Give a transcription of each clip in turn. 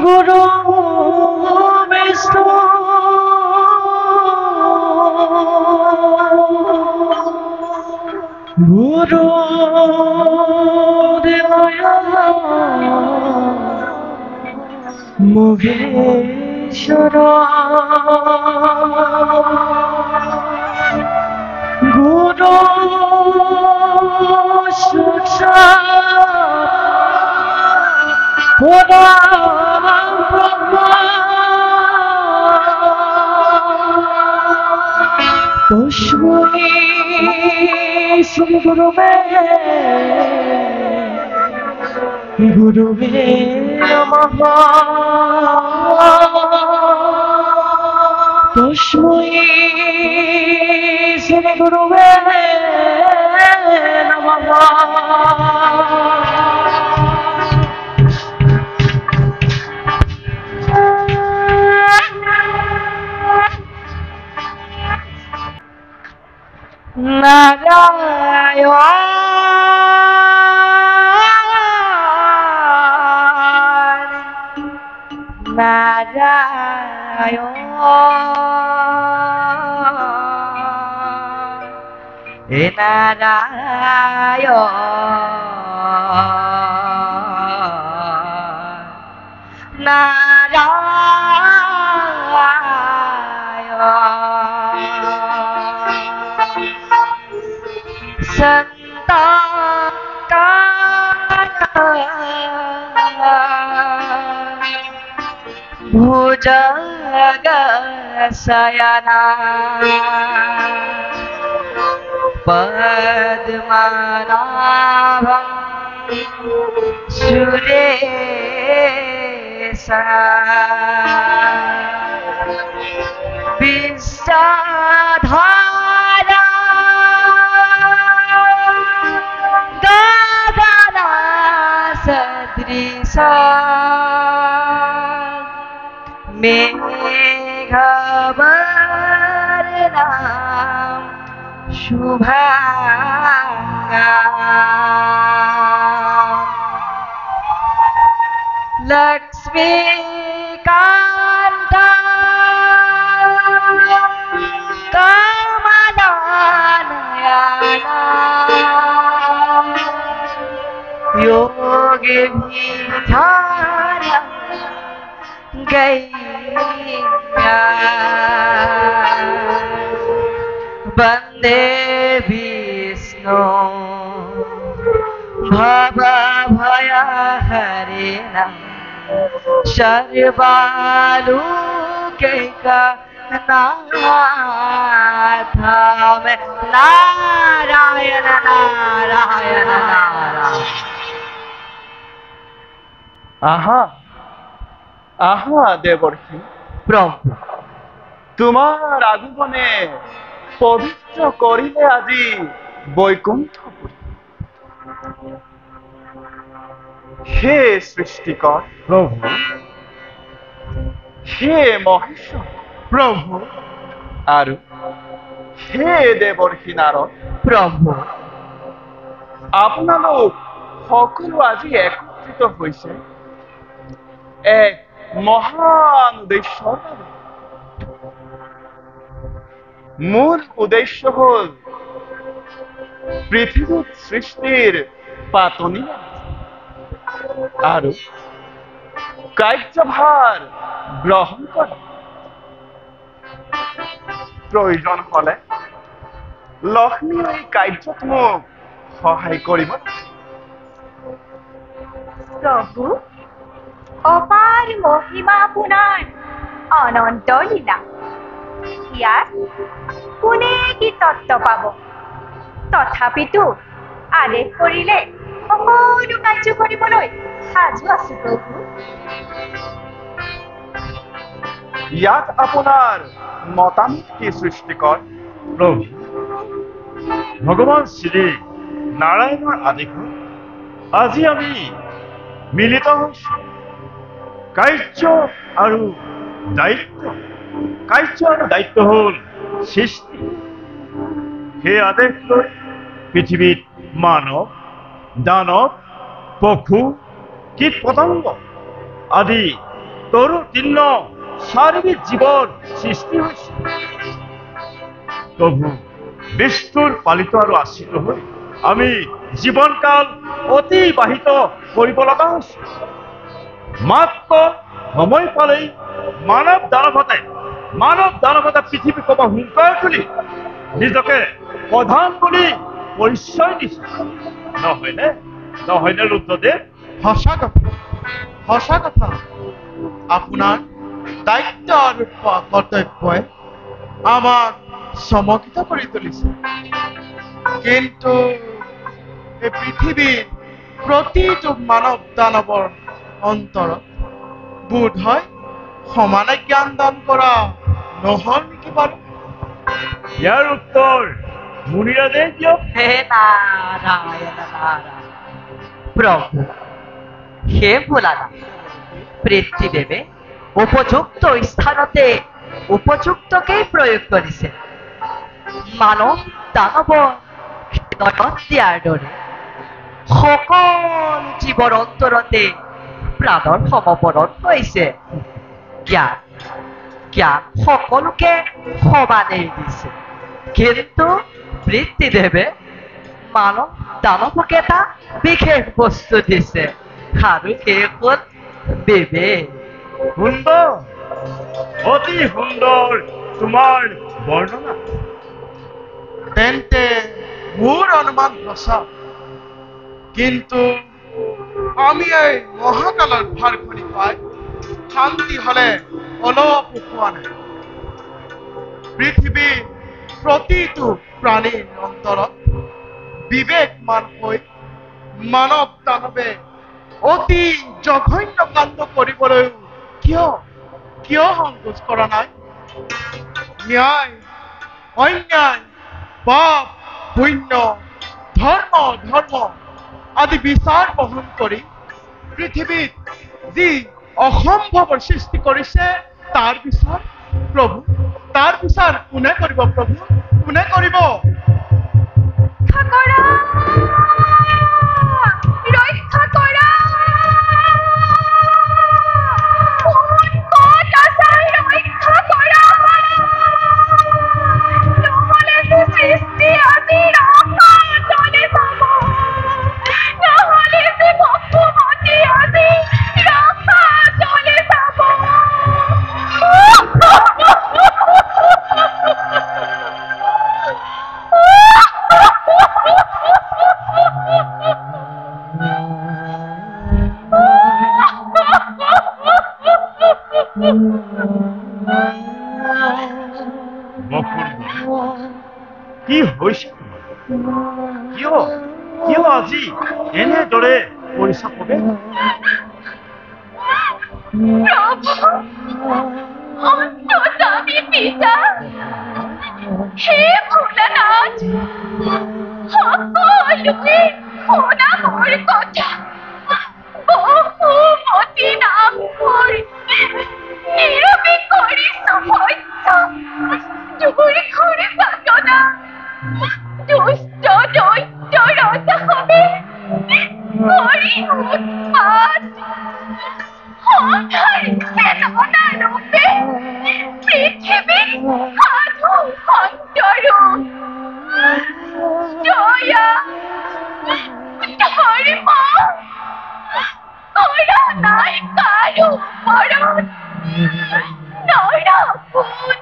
গুরু বিষ্ণু গুরু দেবয়া মহেশ্বর গুরু সাক্ষাৎ পরব্রহ্ম তস্मै শ্রী গুরুবে নমঃ তস্मै শ্রী গুরুবে নমঃ নারায়ণ নারায়ণ হে নারায়ণ भुजगशयना पद्मनाभं सुरेशा विष्टाधारा गगना सदृशा मेघवर्णा शुभांगा लक्ष्मीकान्ता कमलानयना योगिभिर्धारा गैया वन्दे विष्णु भवभयहरिणं सर्वलोकैकनाथं नारायण नारायण नारायण। आहा आहा देवर्षि प्रभु तुम्हार आगमने पवित्र करिले আজি বৈকুণ্ঠপুরী। হে সৃষ্টিকর প্রভু হে মহেশ্বর প্রভু আৰু হে দেৱৰ্ষি নাৰদ प्रभु আপোনালোক সকলো আজি একত্ৰিত হৈছে এক মহান উদ্দেশ্যৰ বাবে। মূল উদ্দেশ্য হল পৃথিবীত সৃষ্টিৰ পাতনি আৰু কাৰ্যভাৰ গ্ৰহণ কৰা। প্ৰয়োজন হলে লক্ষ্মী এই কাৰ্যত মোক সহায় কৰিব। প্ৰভু অপাৰ মহিমা পুনাৰ অনন্ত লীলা ইয়াত কোনে কি তত্ত্ব পাব তথাপিতো আদেশ কৰিলে সকলো কাৰ্য কৰিবলৈ সাজু আছো প্ৰভু। ইয়াত আপোনাৰ মতামত কি সৃষ্টিকৰ? প্ৰভু ভগবান শ্ৰী নাৰায়ণৰ আদেশত আজি আমি মিলিত হৈছো। কাৰ্য আৰু দায়িত্ব হল সৃষ্টি। সেই আদেশ লৈ পৃথিৱীত মানৱ দানৱ পশু কীট পতঙ্গ আদি তৰু তৃণ চাৰিবিধ জীৱৰ সৃষ্টি হৈছে। প্ৰভু বিষ্ণুৰ পালিত আৰু আশ্ৰিত হৈ আমি জীৱনকাল অতিবাহিত কৰিব লগা হৈছে। মাত্ৰ সময় পালেই মানৱ দানৱতা পৃথিৱী ক'ব হুংকাৰ তুলি নিজকে প্ৰধান বুলি পৰিচয় দিছে। নহয়নে ৰুদ্ৰদেৱ? সঁচা কথা। আপোনাৰ দায়িত্ব আৰু কৰ্তব্যই আমাক চমকিত কৰি তুলিছে। কিন্তু এই পৃথিৱীৰ প্ৰতিটো মানৱ দানৱৰ অন্তৰত বোধ হয় সমানে জ্ঞান দান কৰা নহল নেকি বাৰু? ইয়াৰ উত্তৰ মুনিৰাজে দিয়ক। হে নাৰায়ণ নাৰায়ণ। প্ৰভু হে ভোলানাথ, পৃথিবীদেৱে উপযুক্ত স্থানতে উপযুক্তকেই প্ৰয়োগ কৰিছে। মানৱ দানৱৰ হৃদয়ত দিয়াৰ দৰে সকলো জীৱৰ অন্তৰতে প্ৰাণৰ সমৰ্পণ হৈছে। জ্ঞান সকলোকে সমানেই দিছে, কিন্তু পৃথিবীদেৱে মানৱ দানৱক এটা বিশেষ বস্তু দিছে, আৰু সেই হ'ল বিবেক। সুন্দৰ, অতি সুন্দৰ তোমাৰ বৰ্ণনা। তেন্তে মোৰ অনুমান সঁচা, কিন্তু আমি এই মহাকালৰ ভাৰখনি পাই শান্তি হলে অলপো পোৱা নাই। পৃথিৱীৰ প্ৰতিটো প্ৰাণীৰ অন্তৰত বিবেকমান হৈ মানৱ দানৱে অতি জঘন্য কাণ্ড কৰিবলৈ কিয় সংকোচ কৰা নাই? ন্যায়, অন্যায়, পাপ, পুণ্য, ধৰ্ম আদি বিচাৰ বহন কৰি পৃথিৱীত যি অসম্ভৱৰ সৃষ্টি কৰিছে তাৰ বিচাৰ কোনে কৰিব? প্ৰভু কোনে কৰিব? কি হৈছে? কিয় আজি এনেদৰে কৰিছা কবে? হে ভোলানাথ, সকলোৱে শুনা মোৰ কথা। বহুমতী নাম কৰি নীৰৱে কৰিছো সত্য, জোৰে ঘূৰি পাতনা দুষ্ট দৈত্য ৰজসৱে কৰি উৎপাত সংসাৰী চেতনা ৰূপে পৃথিৱীৰ সাধু সন্তৰো দয়া ধৰ্ম কৰা নাই কাৰো ওপৰত। নৰগুণ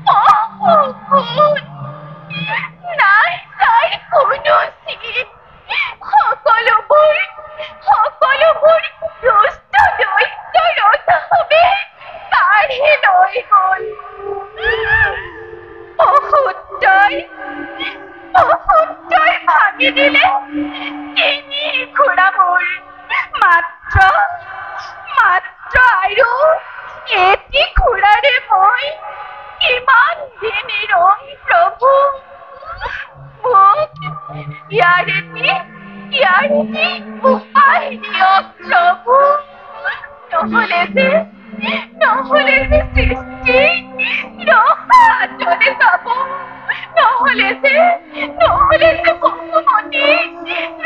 মহগুণ নাই তাৰ কোনো চিন। সকলোবোৰ দুষ্ট দৈত্য ৰজসৱে কাঢ়ি লৈ গ'ল। বহুতই ভাঙি দিলে তিনি ঘোঁৰাবোৰ। মাত্ৰ আৰু এটি ঘোঁৰাৰে মই কিমান দিন ৰম প্ৰভু? মোক ইয়াৰেটি উপায় দিয়ক প্ৰভু। নহলে যে সৃষ্টি ৰসাতলে যাব। নহলে যে বসুমতী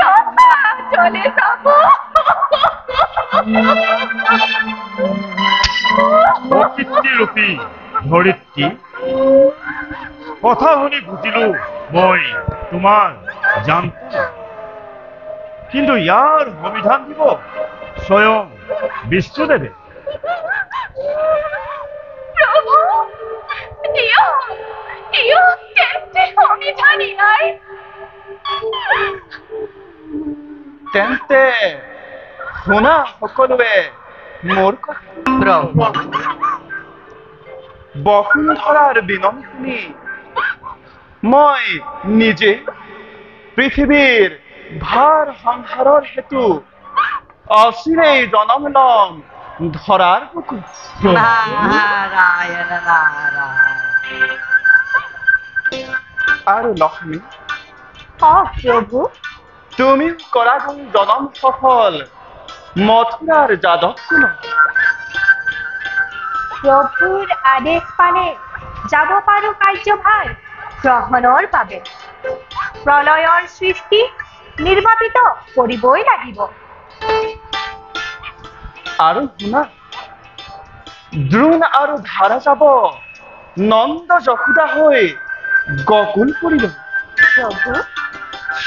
ৰসাতলে যাব। প্ৰকৃতিৰূপী ধৰিত্ৰী, কথা শুনি বুজিলো মই তোমাৰ জানতো, কিন্তু ইয়াৰ সমিধান দিব স্বয়ং বিষ্ণুদেৱে। প্ৰভু দিও কেমতে সমিধান ইয়াৰ। তেন্তে শুনা সকলোৱে মোৰ কথা। প্ৰভু বসুন্ধৰাৰ বিননি শুনি মই নিজে পৃথিৱীৰ ভাৰ সংসাৰৰ হেতু অচিৰেই জনম লম ধৰাৰ বুকুত। নাৰায়ণ নাৰায়ণ। আৰু লক্ষ্মী, প্ৰভু তুমিও কৰা গৈ জনম সফল মথুৰাৰ যাদৱ প্ৰভুৰ আদেশ পালে যাব পাৰো কাৰ্যভাৰ গ্ৰহণৰ বাবে। প্ৰলয়ৰ সৃষ্টি নিৰ্বাপিত কৰিবই লাগিব। আৰু শুনা, দ্ৰোণ আৰু ধাৰা যাব নন্দ যশোদা হৈ গকুলপুৰীলৈ। প্ৰভু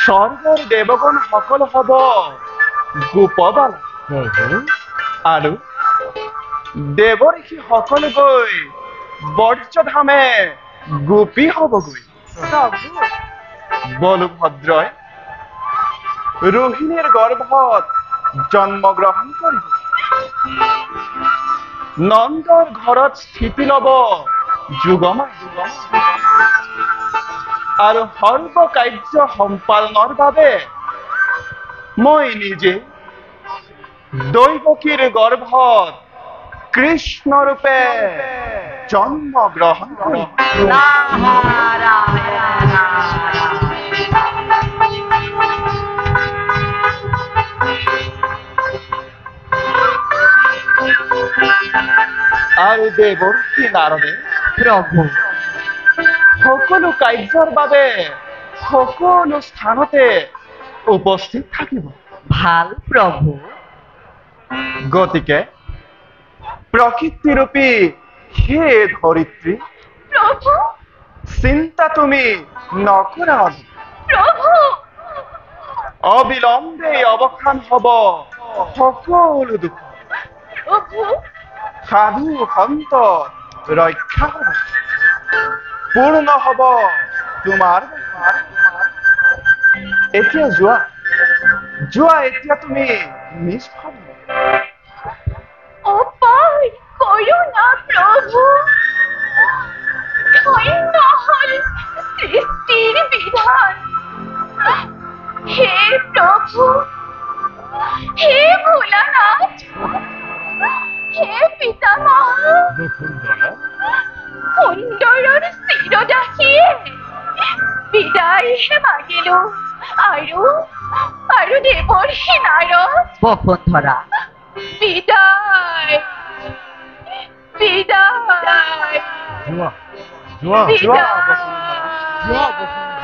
স্বৰ্গৰ দেৱগণ সকল হব গোপবাল, আৰু দেৱঋষি সকল গৈ বৰ্যধামে গোপী হবগৈ। প্ৰভু বলভদ্ৰই ৰোহিণীৰ গৰ্ভত জন্মগ্ৰহণ কৰিব। নন্দৰ ঘৰত স্থিতি লব যুগমাই, আৰু সৰ্ব কাৰ্য সম্পাদনৰ বাবে মই নিজে দৈৱকীৰ গৰ্ভত কৃষ্ণ ৰূপে জন্মগ্ৰহণ কৰিম। নাৰায়ণ নাৰায়ণ। আৰু দেৱৰ্ষি নাৰদে প্ৰভু সকলো কাৰ্যৰ বাবে সকলো স্থানতে উপস্থিত থাকিব। ভাল প্ৰভু। গতিকে প্ৰকৃতিৰূপী হে ধৰিত্ৰী, প্ৰভু চিন্তা তুমি নকৰা। প্ৰভু অবিলম্বে অৱসান হব সকলো দুখ। প্ৰভু সাধু সন্ত ৰক্ষা হব, পূৰ্ণ হব তোমাৰ। এতিয়া যোৱা এতিয়া তুমি নিষ্ফল। অপায় কৰুণা প্ৰভু, ধন্য হল সৃষ্টিৰ বিধান। হে প্ৰভু, হে ভোলানাথ, হে পিতামহ, বসুন্ধৰা, সুন্দৰৰ চিৰদাসীয়ে বিদায়হে মাগিলো। আৰু দেৱৰ্ষি নাৰদ বসুন্ধৰা বিদায়, বিদায়, যোৱা যোৱা বিদায়। যোৱা বসুন্ধৰা।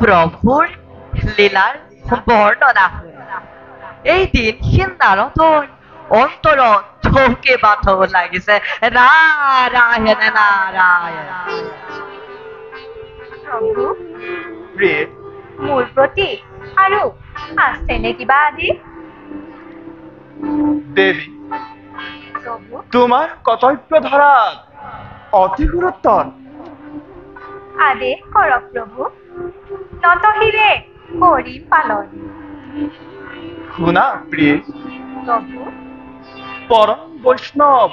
প্ৰভুৰ লীলাৰ বৰ্ণনা হয়। এই দিন নাৰদৰ অন্তৰ চৌকে বাঁধব লাগিছে। নাৰায়ণ নাৰায়ণ। প্ৰভু প্ৰিয়ে, মোৰ প্ৰতি আৰু আছেনে কিবা আদেশ? দেৱী, প্ৰভু তোমাৰ কৰ্তব্য ধৰাত অতি গুৰুত্বৰ। আদেশ কৰক প্ৰভু, নতশিৰে কৰিম পালন। শুনা প্ৰিয়ে, প্ৰভু পৰম বৈষ্ণৱ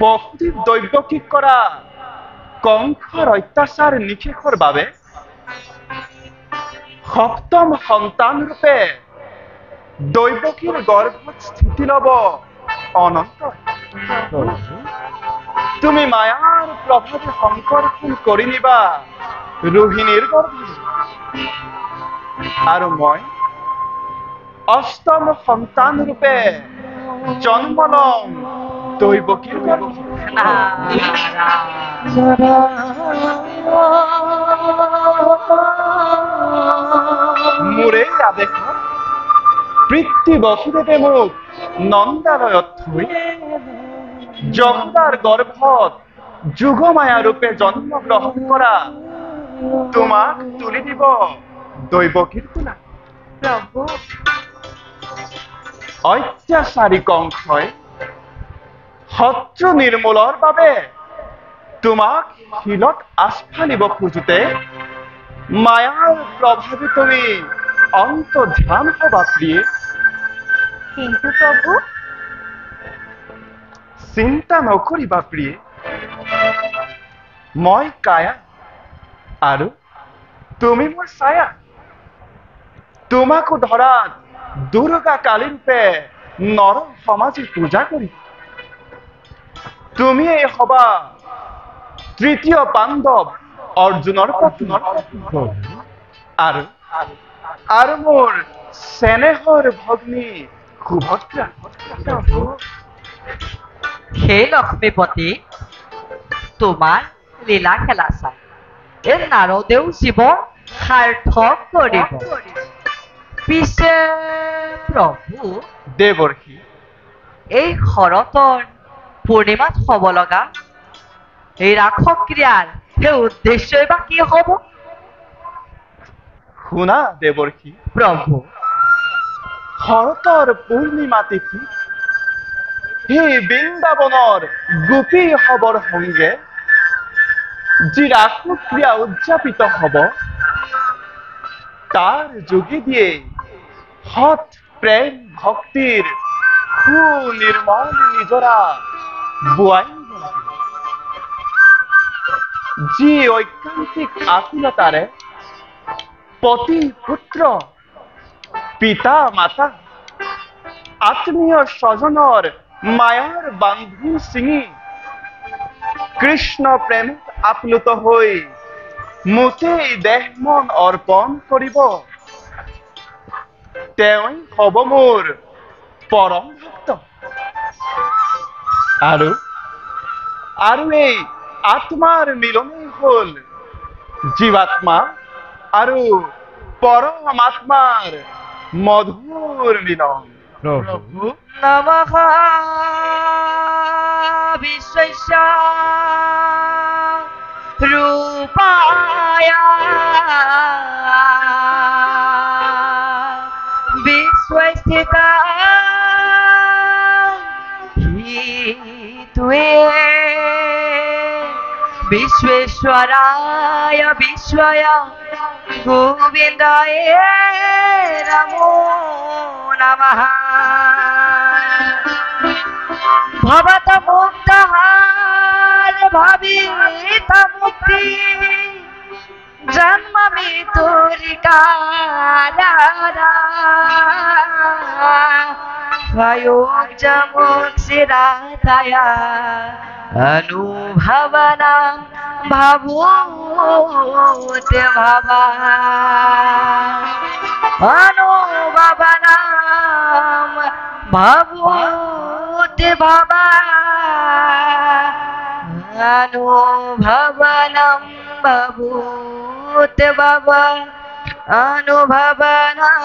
বসুদেৱ দৈৱকীক কৰা কংসৰ অত্যাচাৰ নিশেষৰ বাবে সপ্তম সন্তান ৰূপে দৈৱকীৰ গৰ্ভত স্থিতি লব অনন্ত। তুমি মায়াৰ প্ৰভাৱে সংকৰ্ষণ কৰি নিবা ৰোহিণীৰ গৰ্ভত, আৰু মই অষ্টম সন্তান ৰূপে জন্ম লম দৈবকীৰ গৰ্ভ মোৰে আদেশ পৃথ্বী বসুদেৱে মোক নন্দালয়ত থৈ যশোদাৰ গৰ্ভত যুগমায়া ৰূপে জন্মগ্ৰহণ কৰা তোমাক তুলি দিব দৈবকীৰ কোলাত। প্ৰভু অত্যাচাৰী কংসই শত্ৰু নিৰ্মূলৰ বাবে তোমাক শিলত আস্ফালিব খোজোতে মায়াৰ প্ৰভাৱে তুমি অন্তৰ্ধান হবা প্ৰিয়ে। কিন্তু প্ৰভু চিন্তা নকৰিবা প্ৰিয়ে, মই কায়া আৰু তুমি মোৰ ছায়া। তোমাকো ধৰাত দুৰ্গা কালী ৰূপে নৰ সমাজে পূজা কৰি তুমিয়েই হবা তৃতীয় পাণ্ডৱ অৰ্জুনৰ পত্নী আৰু মোৰ চেনেহৰ ভগ্নী সুভদ্ৰা। সেই লক্ষ্মীপতি তোমাৰ লীলা খেলা চাই এই নাৰদেও জীৱন সাৰ্থক কৰিব। পিছে প্ৰভু দেৱৰ্ষি এই শৰতৰ পূৰ্ণিমাত হ'ব লগা এই ৰাসক ক্ৰিয়াৰ সেই উদ্দেশ্যই বা কি হ'ব? শুনা দেৱৰ্ষি, প্ৰভু শৰতৰ পূৰ্ণিমা তিথি সেই বৃন্দাবনৰ গোপী হবৰ সংগে যি ৰাসক্ৰিয়া উদযাপিত হব তাৰ যোগেদিয়ে সৎ প্ৰেম ভক্তিৰ সুনিৰ্মল নিজৰা বোৱাই নিব লাগিব। যি ঐকান্তিক আকুলতাৰে পতি পুত্ৰ পিতা মাতা আত্মীয় স্বজনৰ মায়াৰ বান্ধু ছিঙি কৃষ্ণ প্ৰেমত আপ্লুত হৈ মোতেই দেহ মন অৰ্পণ কৰিব, তেওঁই হ'ব মোৰ পৰম ভক্ত। আৰু এই আত্মাৰ মিলনেই হ'ল জীৱাত্মা আৰু পৰমাত্মাৰ মধুৰ মিলন। প্ৰভু নমঃ বিশ্বস্য ৰূপায় বিশ্বস্থিতা হিতুৱে विश्वेश्वराय विश्वय गोविन्दाय नमो नमः। भवत मुक्तहार भवित मुक्ति जन्म मृत्युर्कारा भयोज मोक्षिदातया अनुभवना भभूत भवा अनुभवना भभूत भवा अनुभवनं भभूत भवा अनुभवनं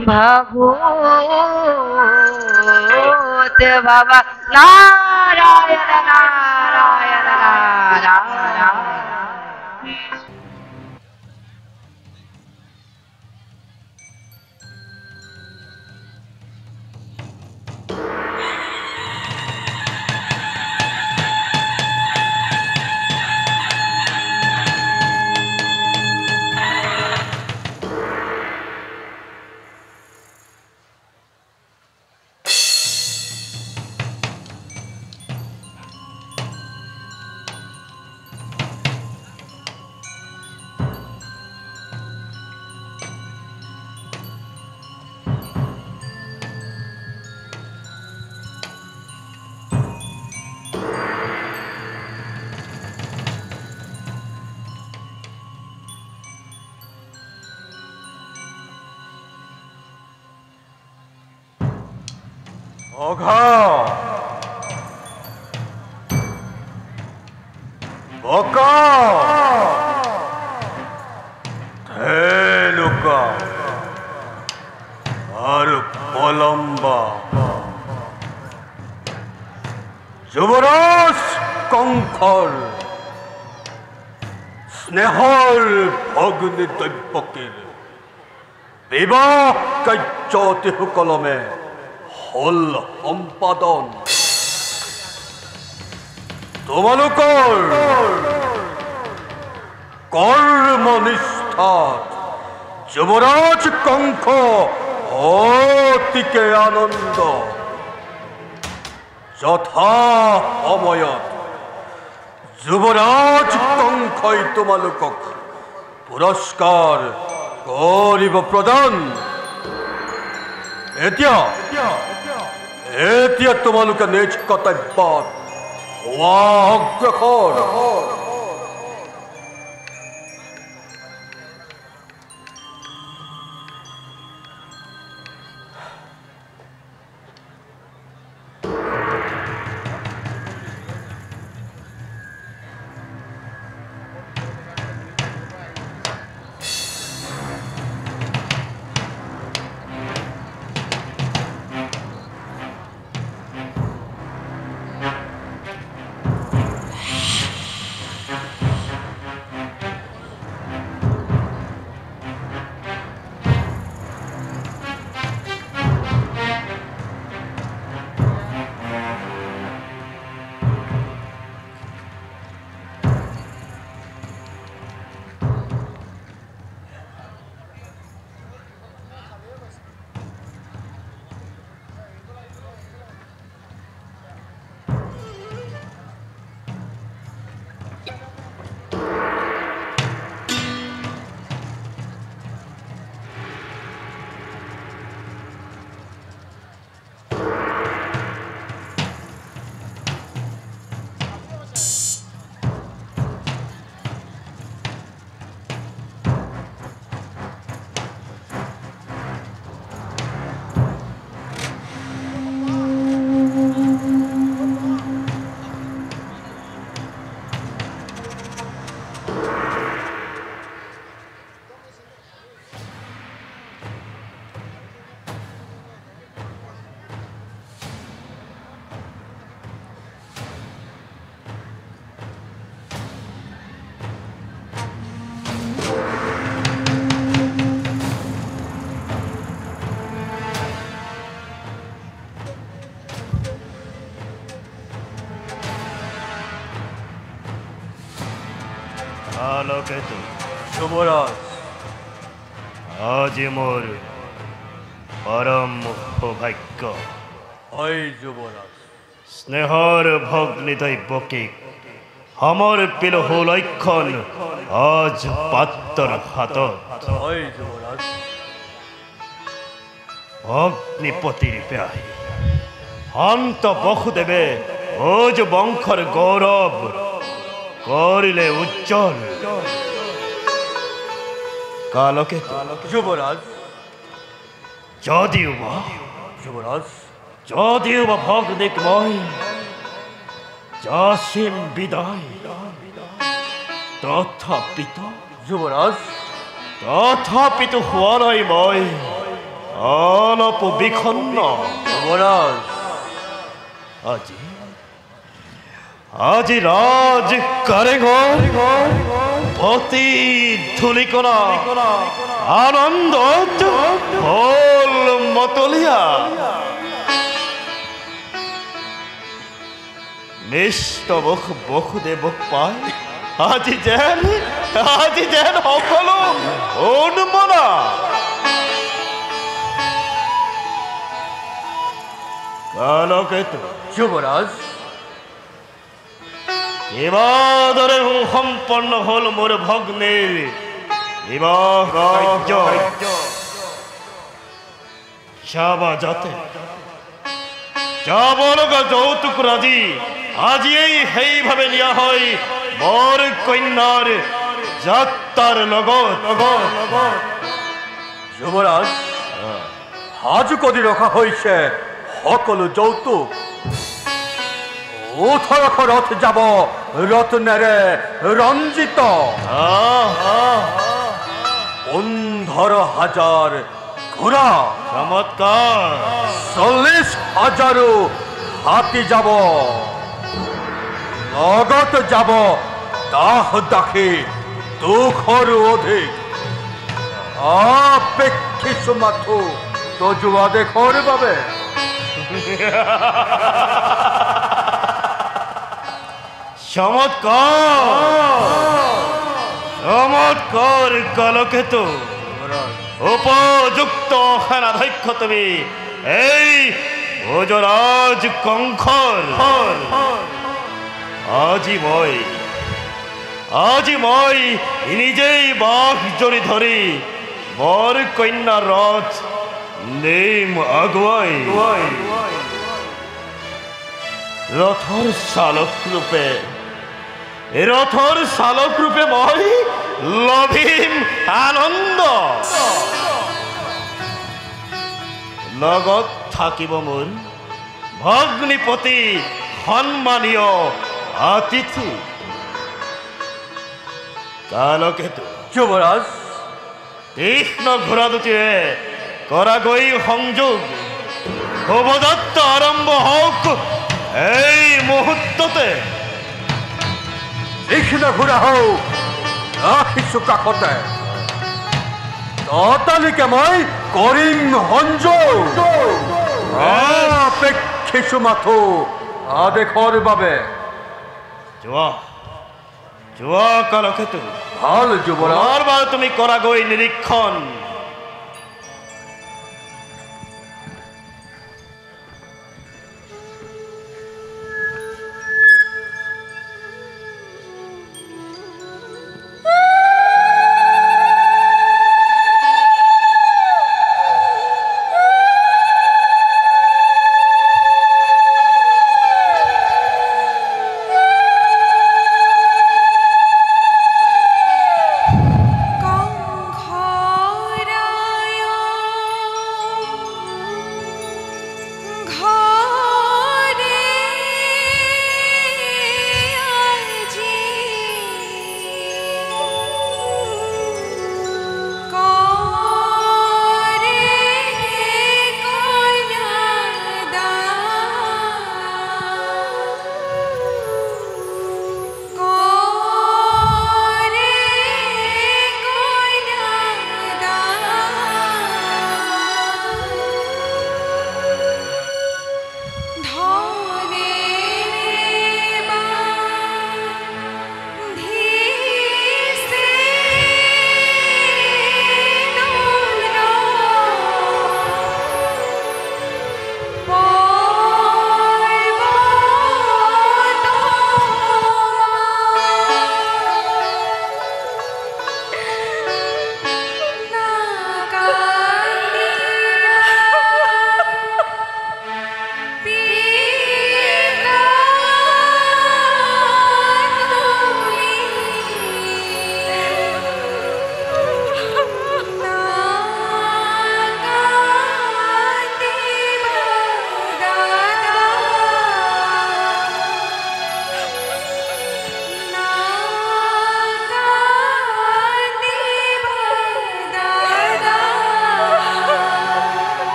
भभूत भवा। नारायण नारायण नारायण। অঘা বকা থেলুকা আর পলম্বা যুবরাজ কঙ্খর স্নেহর ভগ্নী দৈব্যকের বিবাহ কার্য অতি সুকলমে হল সম্পাদন তোমালোকৰ কৰ্মনিষ্ঠাত যুৱৰাজ কংস অতিকে আনন্দ যথা সময়ত যুৱৰাজ কংসই তোমালোকক পুৰস্কাৰ কৰিব প্ৰদান এতিয়া তোমালোকে নিজ কৰ্তব্যত অগ্ৰসৰ আলোকেতু যুবরাজ আজ মোর পরম সৌভাগ্য হয় যুবরাজ স্নেহর ভগ্নী দৈব্যকে আমার পিলহ লক্ষণ আজ পাত্তর হাতত হয় যুবরাজ অগ্নিপতির প্যাহি অন্ত বসুদেবে ওজ বংশর গৌরব করিলে উজ্জ্বল কালকেতু যুবরাজ যদিও বা যুবরাজ যদিও বা ভগ্নিক মই যাসিম বিদায় তথাপিত যুবরাজ হোৱা নাই মই অলপ বিখন্ন যুবরাজ আজি রাজ কারেগর অতি ধুলিকণা আনন্দ হল মতলিয়া নিষ্ঠবক বসুদেবক পাই আজি যেন সকলো উন্মনা কালকেতু যুবরাজ এবারে সম্পন্ন হল মোর ভগ্নের বিবাহ কার্য যাবা যাতে যাবলগা যৌতুক রাজি আজি সেইভাবে নিয়া হয় মোর কন্যার যাত্রার লগত যুবরাজ সাজু কৰি ৰখা হৈছে সকলো যৌতুক 18 ৰথ যাব রত্নেরে রঞ্জিত 15,000 ঘোড়া, চমৎকার। 40,000 হাতি যাব, লগত যাব দাহ দাখি 200 অধিক। আপেক্ষিস মাথু তো জুয়া দেখর পাবে। চমৎকার কালকেতু, উপযুক্ত সেনাধ্যক্ষ তুমি এই ভোজরাজ কংখর। আজি মই নিজেই বাঘ জড়ি ধরি বর কন্যা রথ নেম আগুয়াই। রথর চালক রূপে মই লভিম আনন্দ। লগত থাকিব মোৰ ভগ্নীপতি সন্মানীয় অতিথি কালকেতু। যুবৰাজ, তীক্ষ্ণ ঘোড়া দুটিৰে কৰাগৈ সংযোগ। শুভযাত্ৰা আৰম্ভ হওক এই মুহূৰ্ততে। তীক্ষ্ণ ঘোড়া হোক, ৰাখিছো কাষতে। ততালিকে মই কৰিম সংযোগ। আপেক্ষিছো মাথো আদেশৰ বাবে। যোৱা কালকেতু, ভাল যুবৰাজ। বাৰ তুমি কৰাগৈ নিৰীক্ষণ। কংখৰ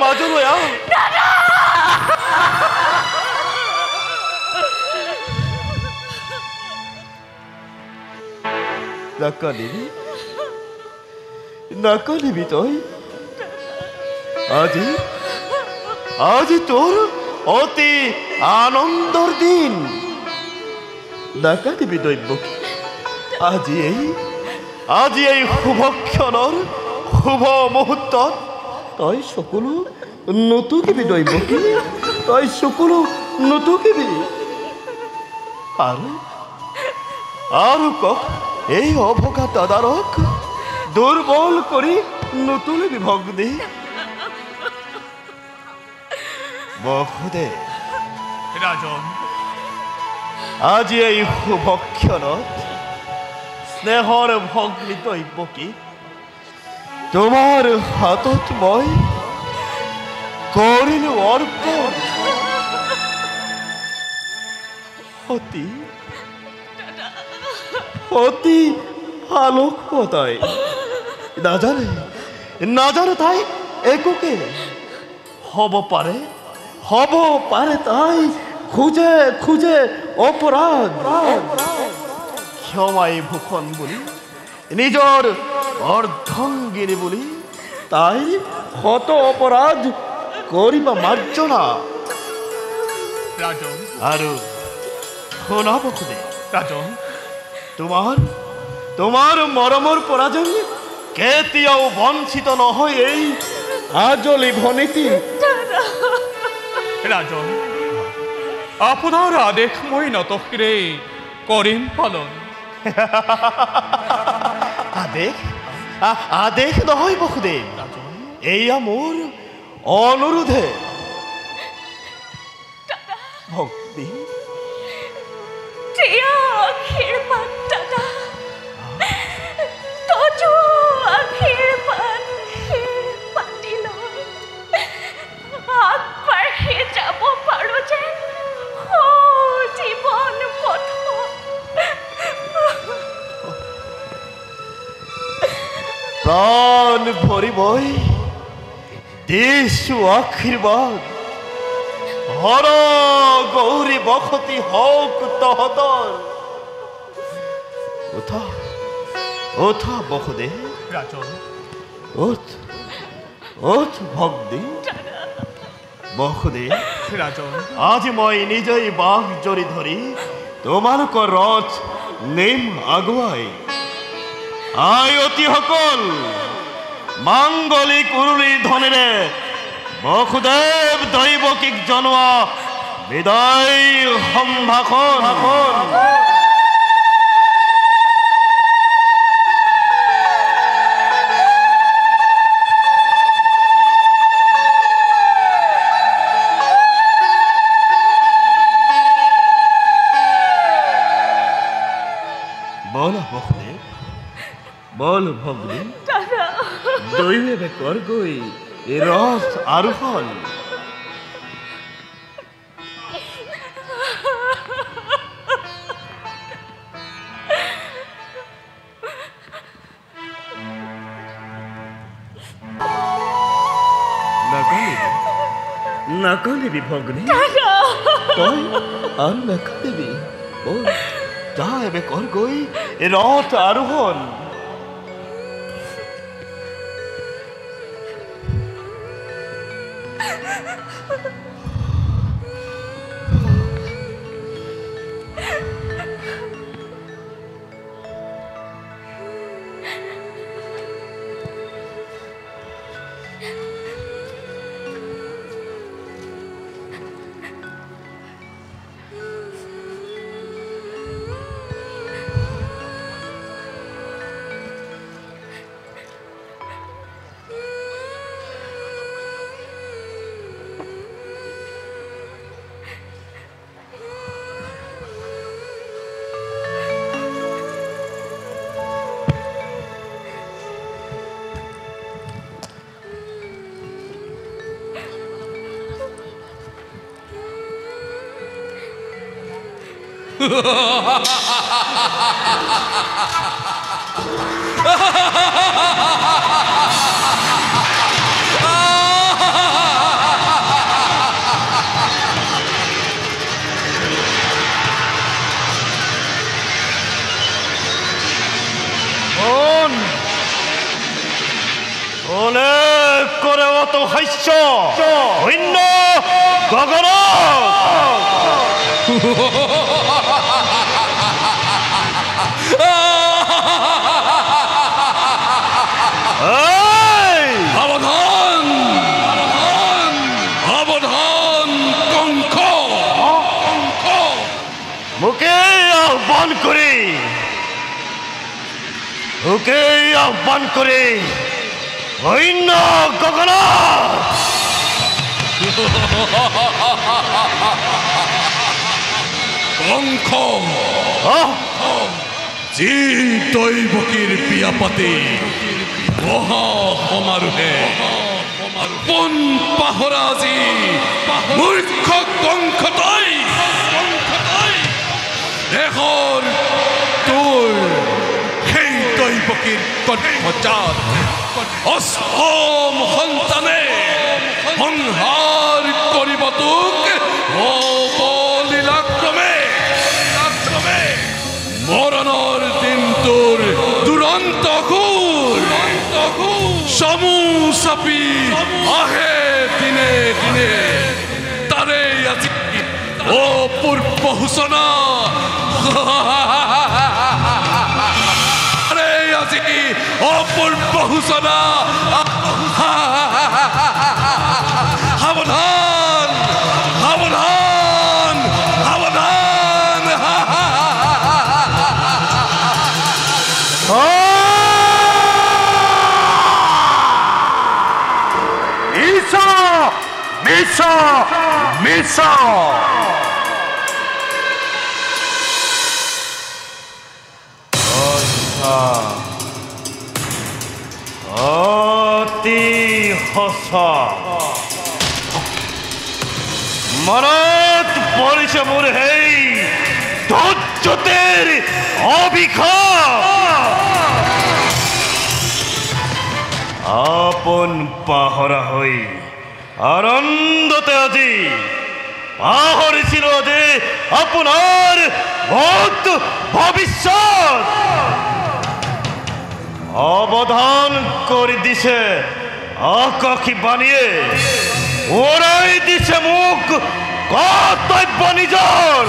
মাজলৈ আহ। নাকান্দিবি, নাকান্দিবি তই। আজি আজি তোৰ অতি আনন্দৰ দিন। নাকান্দিবি দৈৱকী। আজি এই শুভ ক্ষণৰ শুভ মুহূৰ্তত তই চকুলো নুটুকিবি দৈৱকী। তই চকুলো নুটুকিবি। আৰু কক এই অভগা দাদাৰক দুৰ্বল কৰি নুতুলিবি ভগ্নী। বসুদেৱ, ৰাজন, আজি এই শুভ ক্ষণত স্নেহৰ ভগ্নী দৈৱকী তোমাৰ হাতত মই কৰিলো অৰ্পণ। অতি আলোক তাই। নাজানে তাই একোকে। হ'ব পাৰে তাই খুজে খুজে অপৰাধ। ক্ষমাই ভূষণ বুলি নিজৰ অৰ্ধংগিনী বুলি তাই শত অপৰাধ কৰিব মাৰ্জনা। ৰাজন, আৰু শুনা বসুদেৱ, ৰাজন, তোমাৰ মৰমৰ পৰা যেন কেতিয়াও বঞ্চিত নহয় এই আজলি ভনীতি। ৰাজন, আপোনাৰ আদেশ মই নতশিৰে কৰিম পালন। আদেশ নহয় বসুদেৱ, এয়া মোৰ অনুৰোধে। ভক্তি আশীৰ্বাদ দাদা, তজু আশীৰ্বাদ পাতি লৈ আগবাঢ়ি যাব পাৰো যে জীৱন পথ। প্ৰাণ ভৰিবই দিছো আশীৰ্বাদ। হৰ গৌৰী বসতি হওক তহঁতৰ। উঠা বসুদেৱ, ৰাজন, উঠ ভগ্নী। বসুদেৱ, ৰাজন, আজি মই নিজেই বাঘ জৰি ধৰি তোমালোকৰ ৰথ নিম আগুৱাই। আয়তীসকল মাংগলিক উৰুলি ধ্বনিৰে বসুদেৱ দৈৱকীক জনোৱা বিদায় সম্ভাষণ। বল বসুদেৱ, বল ভগ্নী। দৈৱে কৰ গৈ ৰথ আৰোহণ। নাকান্দিবি ভগ্নী, তই আৰু নাকান্দিবি। যা এবে কৰ গৈ ৰথ আৰোহণ। শস্য শূন্য গগন সাবধান সাবধান কঙ্খ মুকে আহ্বান কৰে ওকে আহ্বান কৰে অন্য গগন কঙ্খ দৈবকীৰ পিয়াপাতে মহা সমাৰোহে পোন পাহৰাজি মূৰ্খ কঙ্খ তই দেশৰ তোৰ সেই দৈবকীৰ কণ্ঠজাত অষ্টম সন্তানে সংহাৰ কৰিব তোক অবলীলাক্ৰমে মৰণৰ দিনটোৰ দুৰন্ত ঘোৰ চমু চাপি আহে দিনে দিনে তাৰে আজি অপূৰ্ব সূচনা তাৰে আজি অপূৰ্ব সূচনা সাৱধান সাৱধান সাৱধান মিছা মিছা অতি সঁচা মনত পৰিছে মোৰ সেই ধৈৰ্যতেৰ অভিশাপ আপোন পাহৰা হৈ আনন্দতে আজি পাহৰিছিলো যে আপোনাৰ ভূত ভৱিষ্যত অৱধান কৰি দিছে আকাশী বাণীয়ে ওৰাই দিছে মোক কৰ্তব্য নিজৰ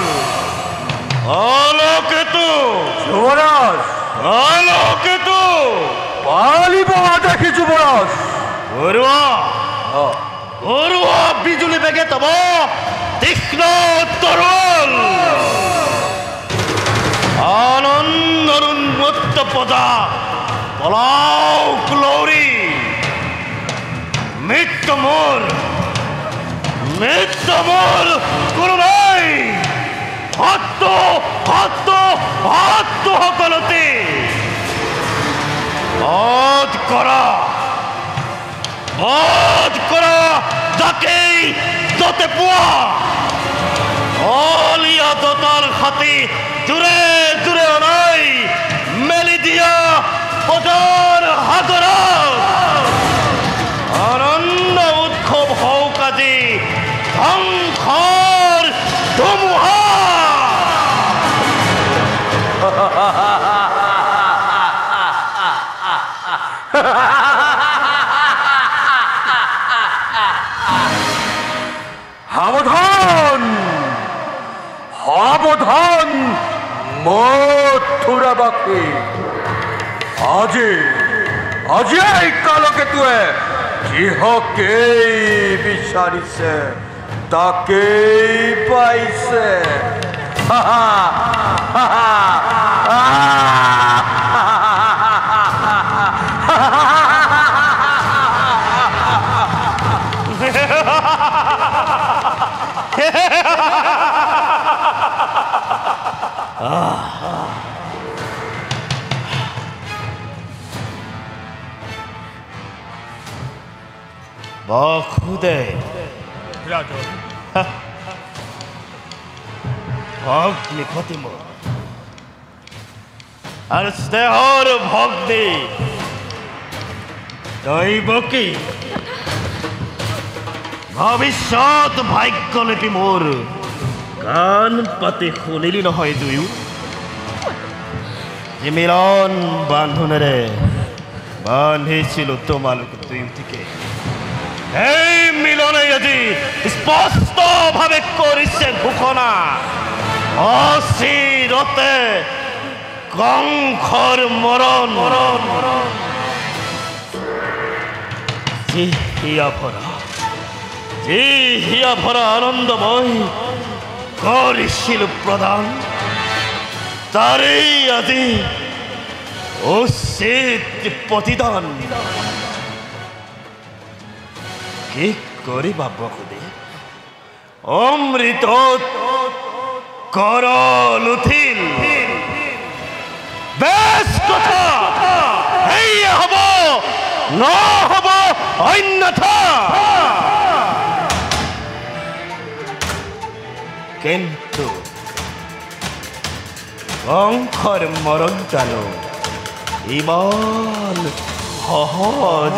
আলোকেতো যুৱৰাজ আলোকেতো পালিব দেখি যুৱৰাজ ঘৰুৱা বিজুলী বেগে তব তীক্ষ্ণ তৰোল আনন্দৰ উন্মত্ত পদা পলাও ক্লৌৰী মৃত্যু মোৰ কোনো নাই হাতটো সকলোতে বধ কৰা যাকেই যতে পোৱা অলিয়া দতাৰ হাতী জোৰে জোৰে অনাই মেলি দিয়া পদৰ সাগৰত আনন্দ উৎসৱ হওক আজি ধ্বংসৰ ধুমুহা সাবধান সাবধান মথুৰাবাসী আজি এই কালকেতুৱে যিহকেই বিচাৰিছে তাকেই পাইছে বাসুদেৱ ভগ্নিপতি মোৰ আৰু স্নেহৰ ভগ্নী দৈবকী ভৱিষ্যত ভাগ্যলিপি মোৰ কাণ পাতি শুনিলি নহয় দুয়ো যে মিলন বান্ধোনেৰে বান্ধিছিলো তোমালোক দুয়োটিকে এই মিলনে আজি স্পষ্ট ভাবে কৰিছে ঘোষণা অচিৰতে কংসৰ মৰণ যি হিয়া ভৰা আনন্দময় কৰিছিল প্ৰদান তাৰেই আজি উচিত প্ৰতিদান কি কৰিবা বসুদেৱ অমৃতত কৰল উঠিল বেশ কথা সেয়ে হব নহব অন্যথা কিন্তু কংসৰ মৰণ জানো ইমান সহজ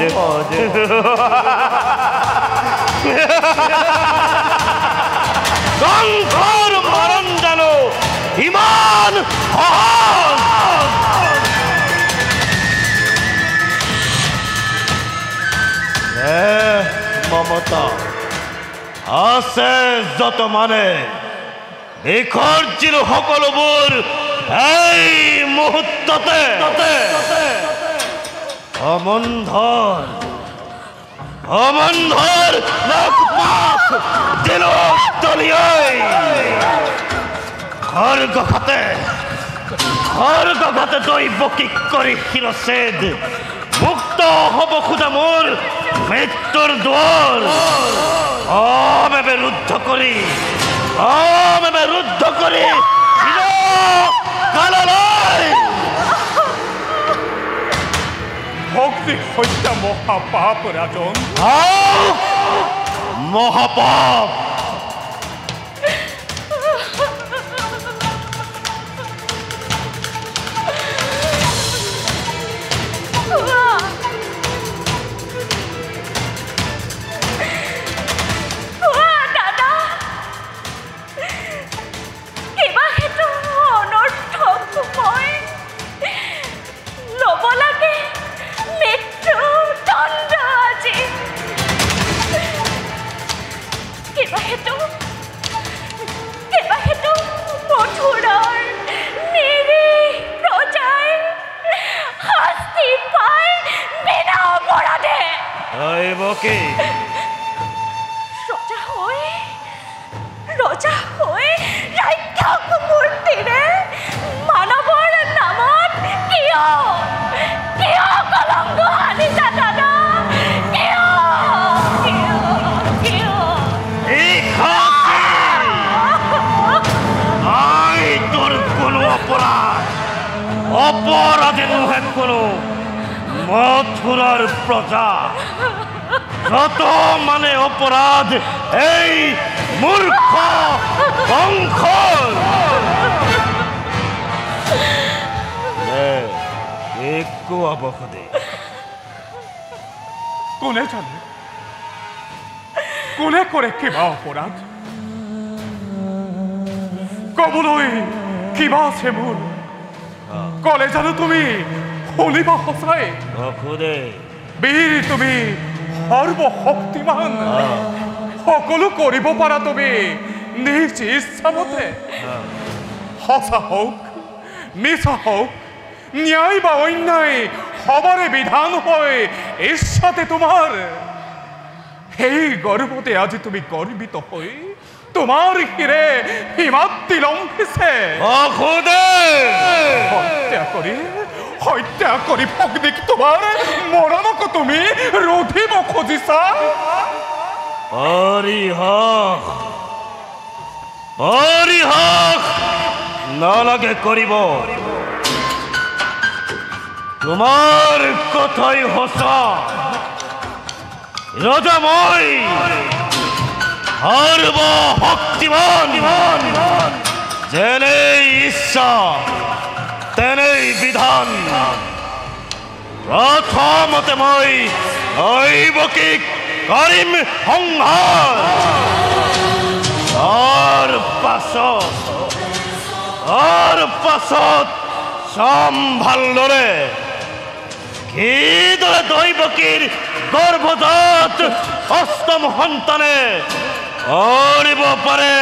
কংসৰ মৰণ জানো ইমান সহজ মমতা আছে যত মানে বিসৰ্জিল সকলোবোৰ এই মুহূৰ্ততে অমন্ধৰ নাকপাক দিলত দলিয়াই খড়গঘাতে দৈবকী কৰি শিৰছেদ মুক্ত হব খোজা মোৰ মৃত্যুৰ দুৱাৰ অমেবে ৰুদ্ধ কৰি কাললৈ ভক্তি হত্যা মহাপাপ ৰাজন মহাপাপ ৰজা হৈ ৰাক্ষস মূৰ্তিৰে মানৱৰ নামত কিয় কলংক আনিছা দাদা তোৰ কোনো অপৰাধী নহয় কোনো মথুৰাৰ প্ৰজা যত মানে অপৰাধ এই মূৰ্খ কংসৰ একো অবসদে কোনে জানে কোনে কৰে কিবা অপৰাধ কবলৈ কিবা আছে মোৰ কলে জানো তুমি শুনিবা সঁচাই বসুদে বীৰ তুমি সৰ্বশক্তিমান সকলো কৰিব পাৰা তুমি নিজ ইচ্ছামতে সঁচা হওক মিছা হওক ন্যায় বা অন্যায় সবৰে বিধান হয় ইচ্ছাতে তোমাৰ সেই গৰ্ভতে আজি তুমি গৰ্বিত হৈ তোমাৰ শিৰে হিমাদ্ৰী লম্ভিছে হত্যা কৰি ভগ্নীক তোমাৰ মৰণক তুমি ৰোধিব খুজিছা নালাগে কৰিব তোমাৰ কথাই সঁচা ৰজা মই সৰ্বশক্তিমান যেনেই ইচ্ছা তেনেই বিধান প্ৰথমতে মই দৈবকীক কৰিম সংহাৰ তাৰ পাছত চাম ভালদৰে কিদৰে দৈৱকীৰ গৰ্ভজাত অষ্টম সন্তানে কৰিব পাৰে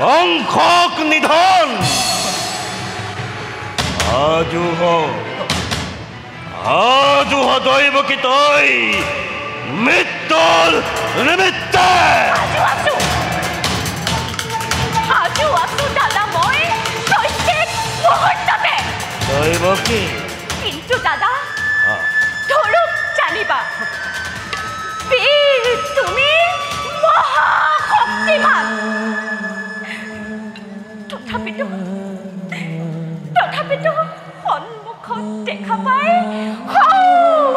বংশক নিধন। আজুহ দৈৱকী তই মৃত্যুৰ নিমিত্তে। দাদা মই প্ৰত্যেক মুহূৰ্ততে। দৈৱকী কিন্তু দাদা ধৰক জানিবা বীৰ তুমি মহাশক্তিমান। তথাপিতো সন্মুখত দেখা পাই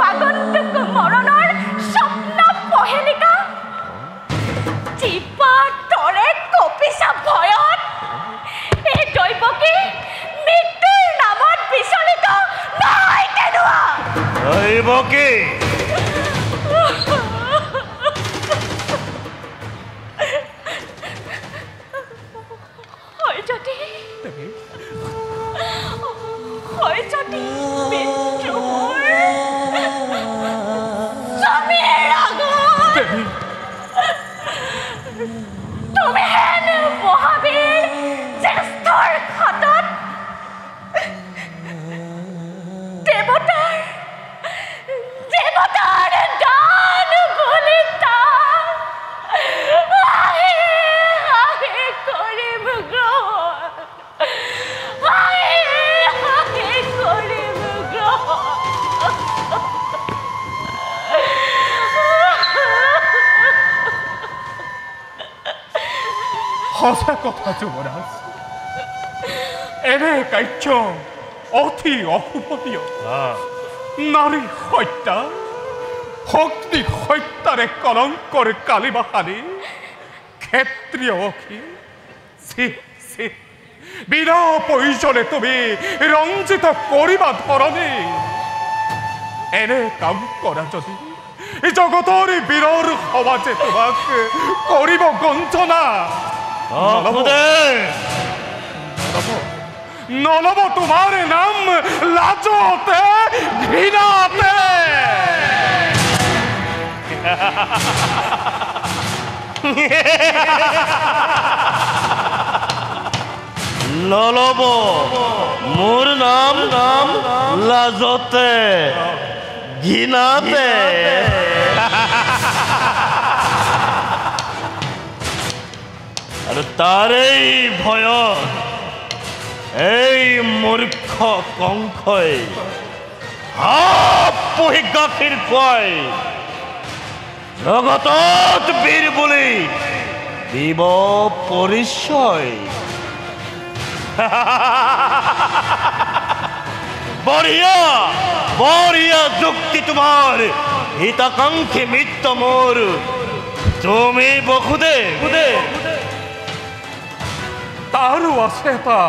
আগন্তুক মৰণৰ স্বপ্ন পহেলিকা জীৱাৰ দৰে কপিছা ভয়ত এই দৈৱকী মৃত্যুৰ নামত বিচলিত নাই কেনেকুৱা। দৈৱকী তুমি হেন মহাবীৰ জ্যেষ্ঠৰ ঘাটত দেৱতাৰ দান বলিতা কৰিম গ্ৰহণ কৰিম গ্ৰহণ। সঁচা কথা যুৱৰাজ, এনে কাৰ্য অতি অশুভনীয়। নাৰী হত্যা, শক্তি হত্যাৰে কলংকৰ কালিমা সানি ক্ষেত্ৰীয় বিনা প্ৰয়োজনে তুমি ৰঞ্জিত কৰিবা ধৰণে। এনে কাম কৰা যদি জগতৰ বীৰৰ সমাজে তোমাক কৰিব গঞ্জনা। নলব তোমাৰ নাম লাজতে ঘৃণাতে। নলব মোৰ নাম লাজতে ঘৃণাতে। আৰু তাৰেই ভয়ত এই মূৰ্খ কংসই পুহি গাখীৰ খুৱাই জগতত বীৰ বুলি দিব পৰিচয়। বঢ়িয়া বঢ়িয়া যুক্তি তোমাৰ, হিতাকাংক্ষী মিত্ৰ মোৰ। তুমি বসুদে তাৰো আছে এটা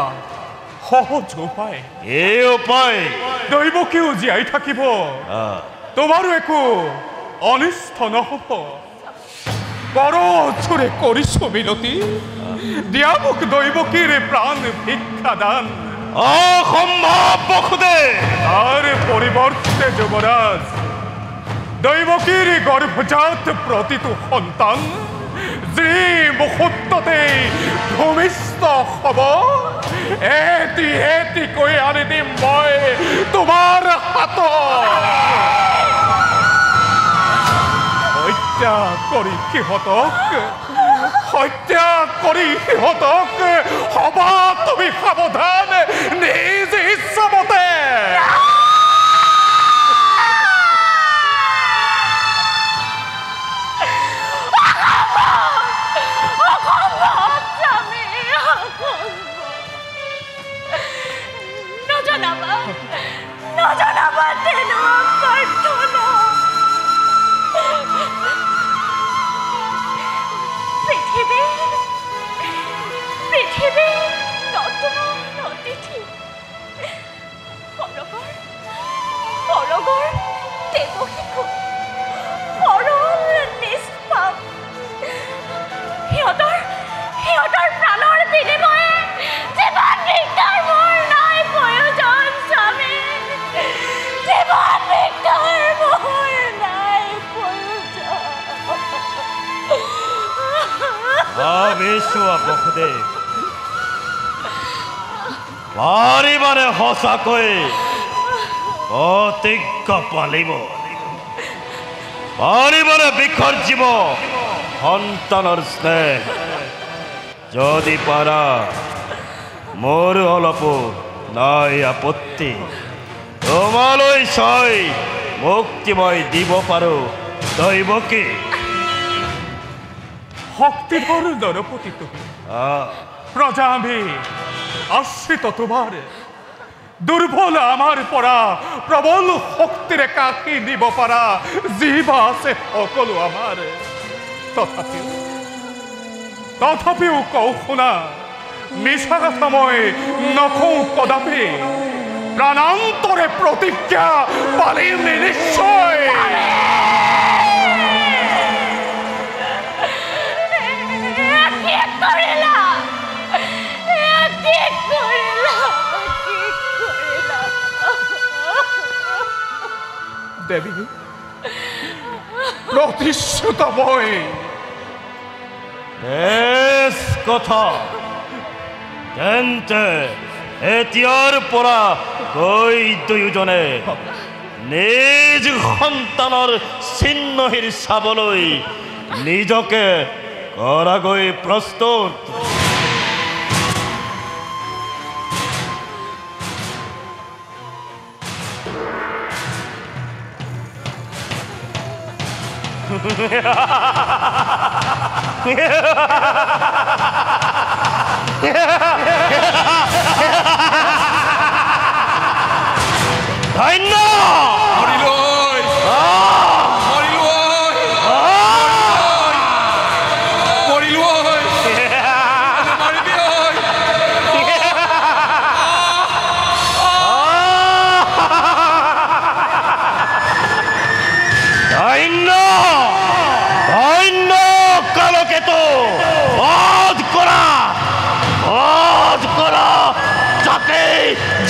সহজ উপায়। এই উপায় দৈৱকীও জীয়াই থাকিব, তোমাৰো একো অনিষ্ট নহব। বৰ জোৰে কৰিছো মিনতি, দিয়া মোক দৈৱকীৰ প্ৰাণ ভিক্ষা দান। অসম্ভৱ বসুদে। তাৰ পৰিৱৰ্তে যুৱৰাজ, দৈৱকীৰ গৰ্ভজাত প্ৰতিটো সন্তান যি মুহূৰ্ততে ভূমিষ্ঠ হব, এটি এটিকৈ আনি দিম মই তোমাৰ হাতত। হত্যা কৰি সিহঁতক হবা তুমি সাৱধান নিজ ইচ্ছামতে। নজনাবা তেনেকুৱা প্ৰাৰ্থনা। পৃথিৱী নতুন নতুন চোৱা বসুদেৱ পাৰিবানে সঁচাকৈ প্ৰতিজ্ঞা পালিব পাৰিবানে বিসৰ্জিব সন্তানৰ স্নেহ যদি পাৰা মোৰ অলপো নাই আপত্তি তোমালৈ চাই মুক্তি মই দিব পাৰো দৈৱকী শক্তিধর নরপতি তুমি প্রজা আমি আশ্রিত তোমার দুর্বল আমার পরা প্রবল শক্তির কাকি নিব পারা জীবা আছে সকলো আমার তথাপিও কও শুনা মিছা কথা মই নকওঁ কদাপি প্রাণান্তরে প্রতিজ্ঞা পালিম নিশ্চয় দেবী প্রতিশ্রুত বই বেশ কথা তেন্তে এতিয়াৰ পৰা গৈ দুয়োজনে নিজ সন্তানৰ চিহ্নহীন চাবলৈ নিজকে কৰাগৈ প্ৰস্তুত ধন্য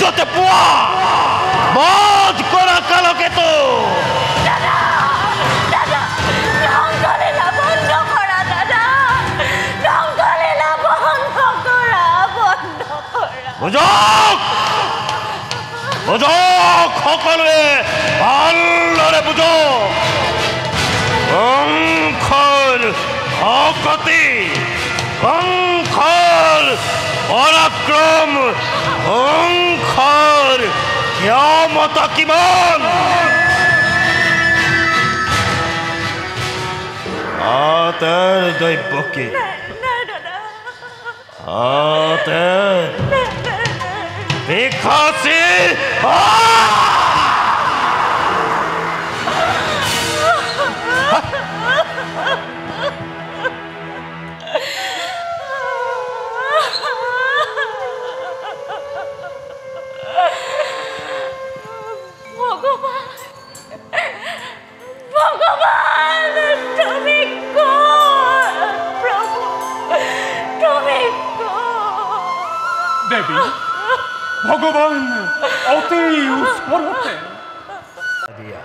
যতে পোৱা বধ কৰা কালকেতু বুজক বুজক সকলোৱে ভালদৰে বুজক কংসৰ শক্তি কংসৰ পৰাক্ৰম কংসৰ ক্ষমতা কিমান আতেৰ দৈৱকী আতেৰ বিখাসী দেবী ভগবান অতি উস্ফুৰতে দিয়া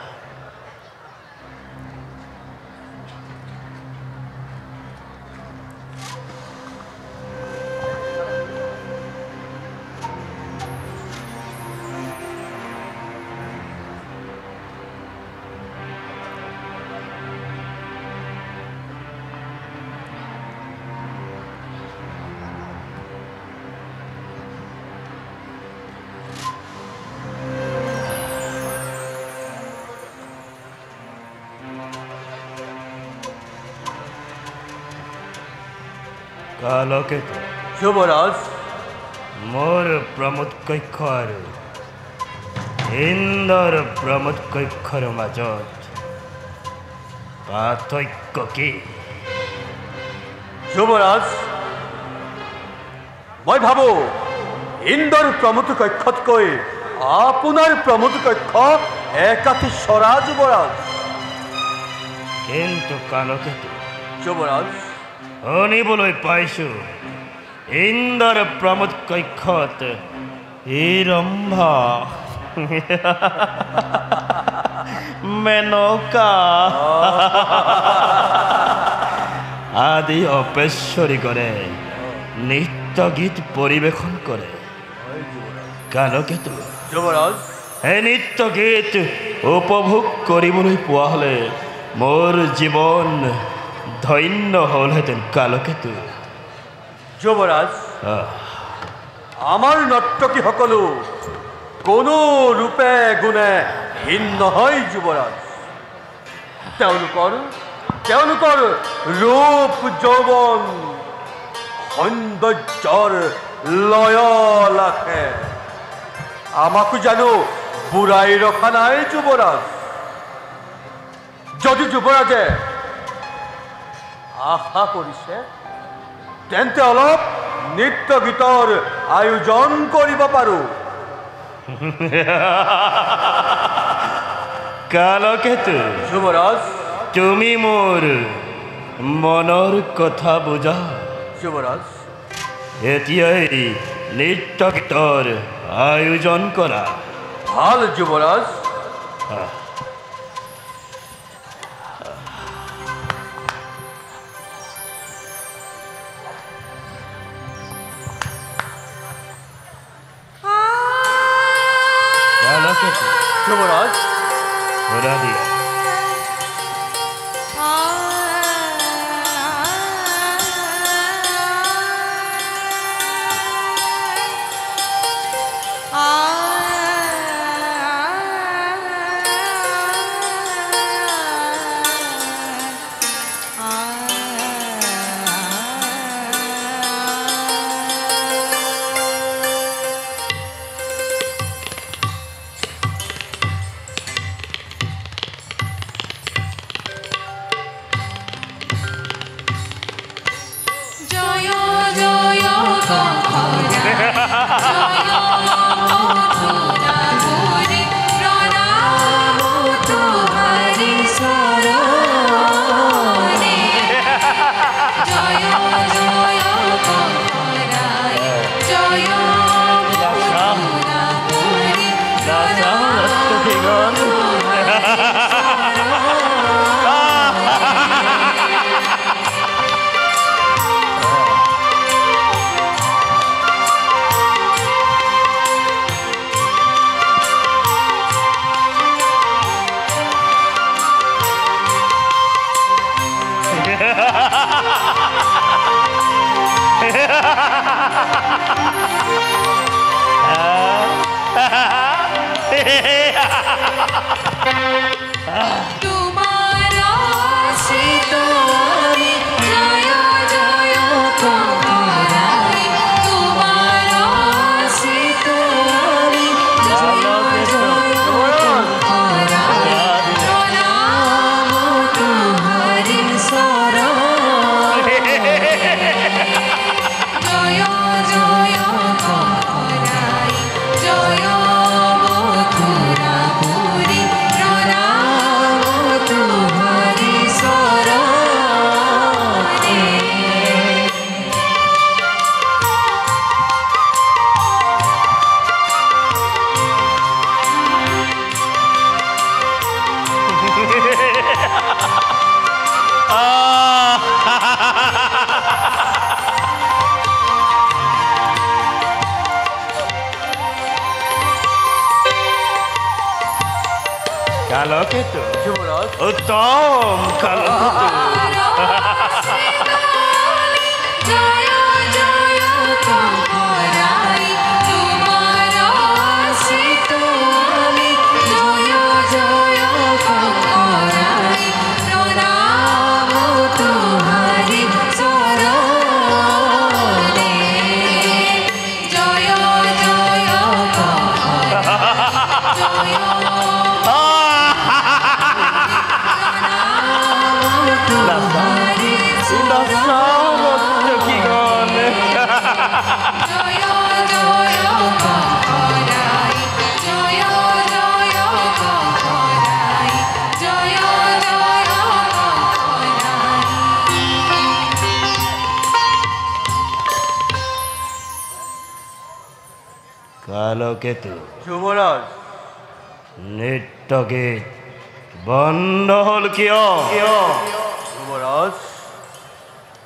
কালকেতু যুবৰাজ মোৰ প্ৰমোদ কক্ষ আৰু ইন্দ্ৰৰ প্ৰমোদ কক্ষৰ মাজত পাৰ্থক্য কি যুবৰাজ মই ভাবো ইন্দৰ প্ৰমোদ কক্ষতকৈ আপোনাৰ প্ৰমোদ কক্ষ একাঠি সৰা যুবৰাজ কিন্তু কালকেতু যুবৰাজ শুনিবলৈ পাইছো ইন্দ্ৰৰ প্ৰমোদ কক্ষত হিৰম্ভা মেনকা আদি অপেশ্বৰী কৰে নৃত্য গীত পৰিৱেশন কৰে কালকেতু যুৱৰাজ এই নৃত্য গীত উপভোগ কৰিবলৈ পোৱা হ'লে মোৰ জীৱন ধন্য হ'লহেঁতেন কালকেতু যুৱৰাজ আমাৰ নৰ্তকীসকলো কোনো ৰূপে গুণে হীন নহয় যুৱৰাজ তেওঁলোকৰ ৰূপ যৌৱন সৌন্দৰ্যৰ লয় লাখে আমাকো জানো বুঢ়াই ৰখা নাই যুৱৰাজ যদি যুৱৰাজে আশা কৰিছে তেন্তে অলপ নৃত্য গীতৰ আয়োজন কৰিব পাৰোঁ কালকেতু যুৱৰাজ তুমি মোৰ মনৰ কথা বুজা যুৱৰাজ এতিয়াই নৃত্য গীতৰ আয়োজন কৰা ভাল যুৱৰাজ কালকেতু যুৱৰাজ ঘোৰা দিয়া কালকেতু যুৱৰাজ উত্তম কালকেতু কালকেতু যুৱৰাজ নৃত্য গীত বন্ধ হ'ল কিয় যুৱৰাজ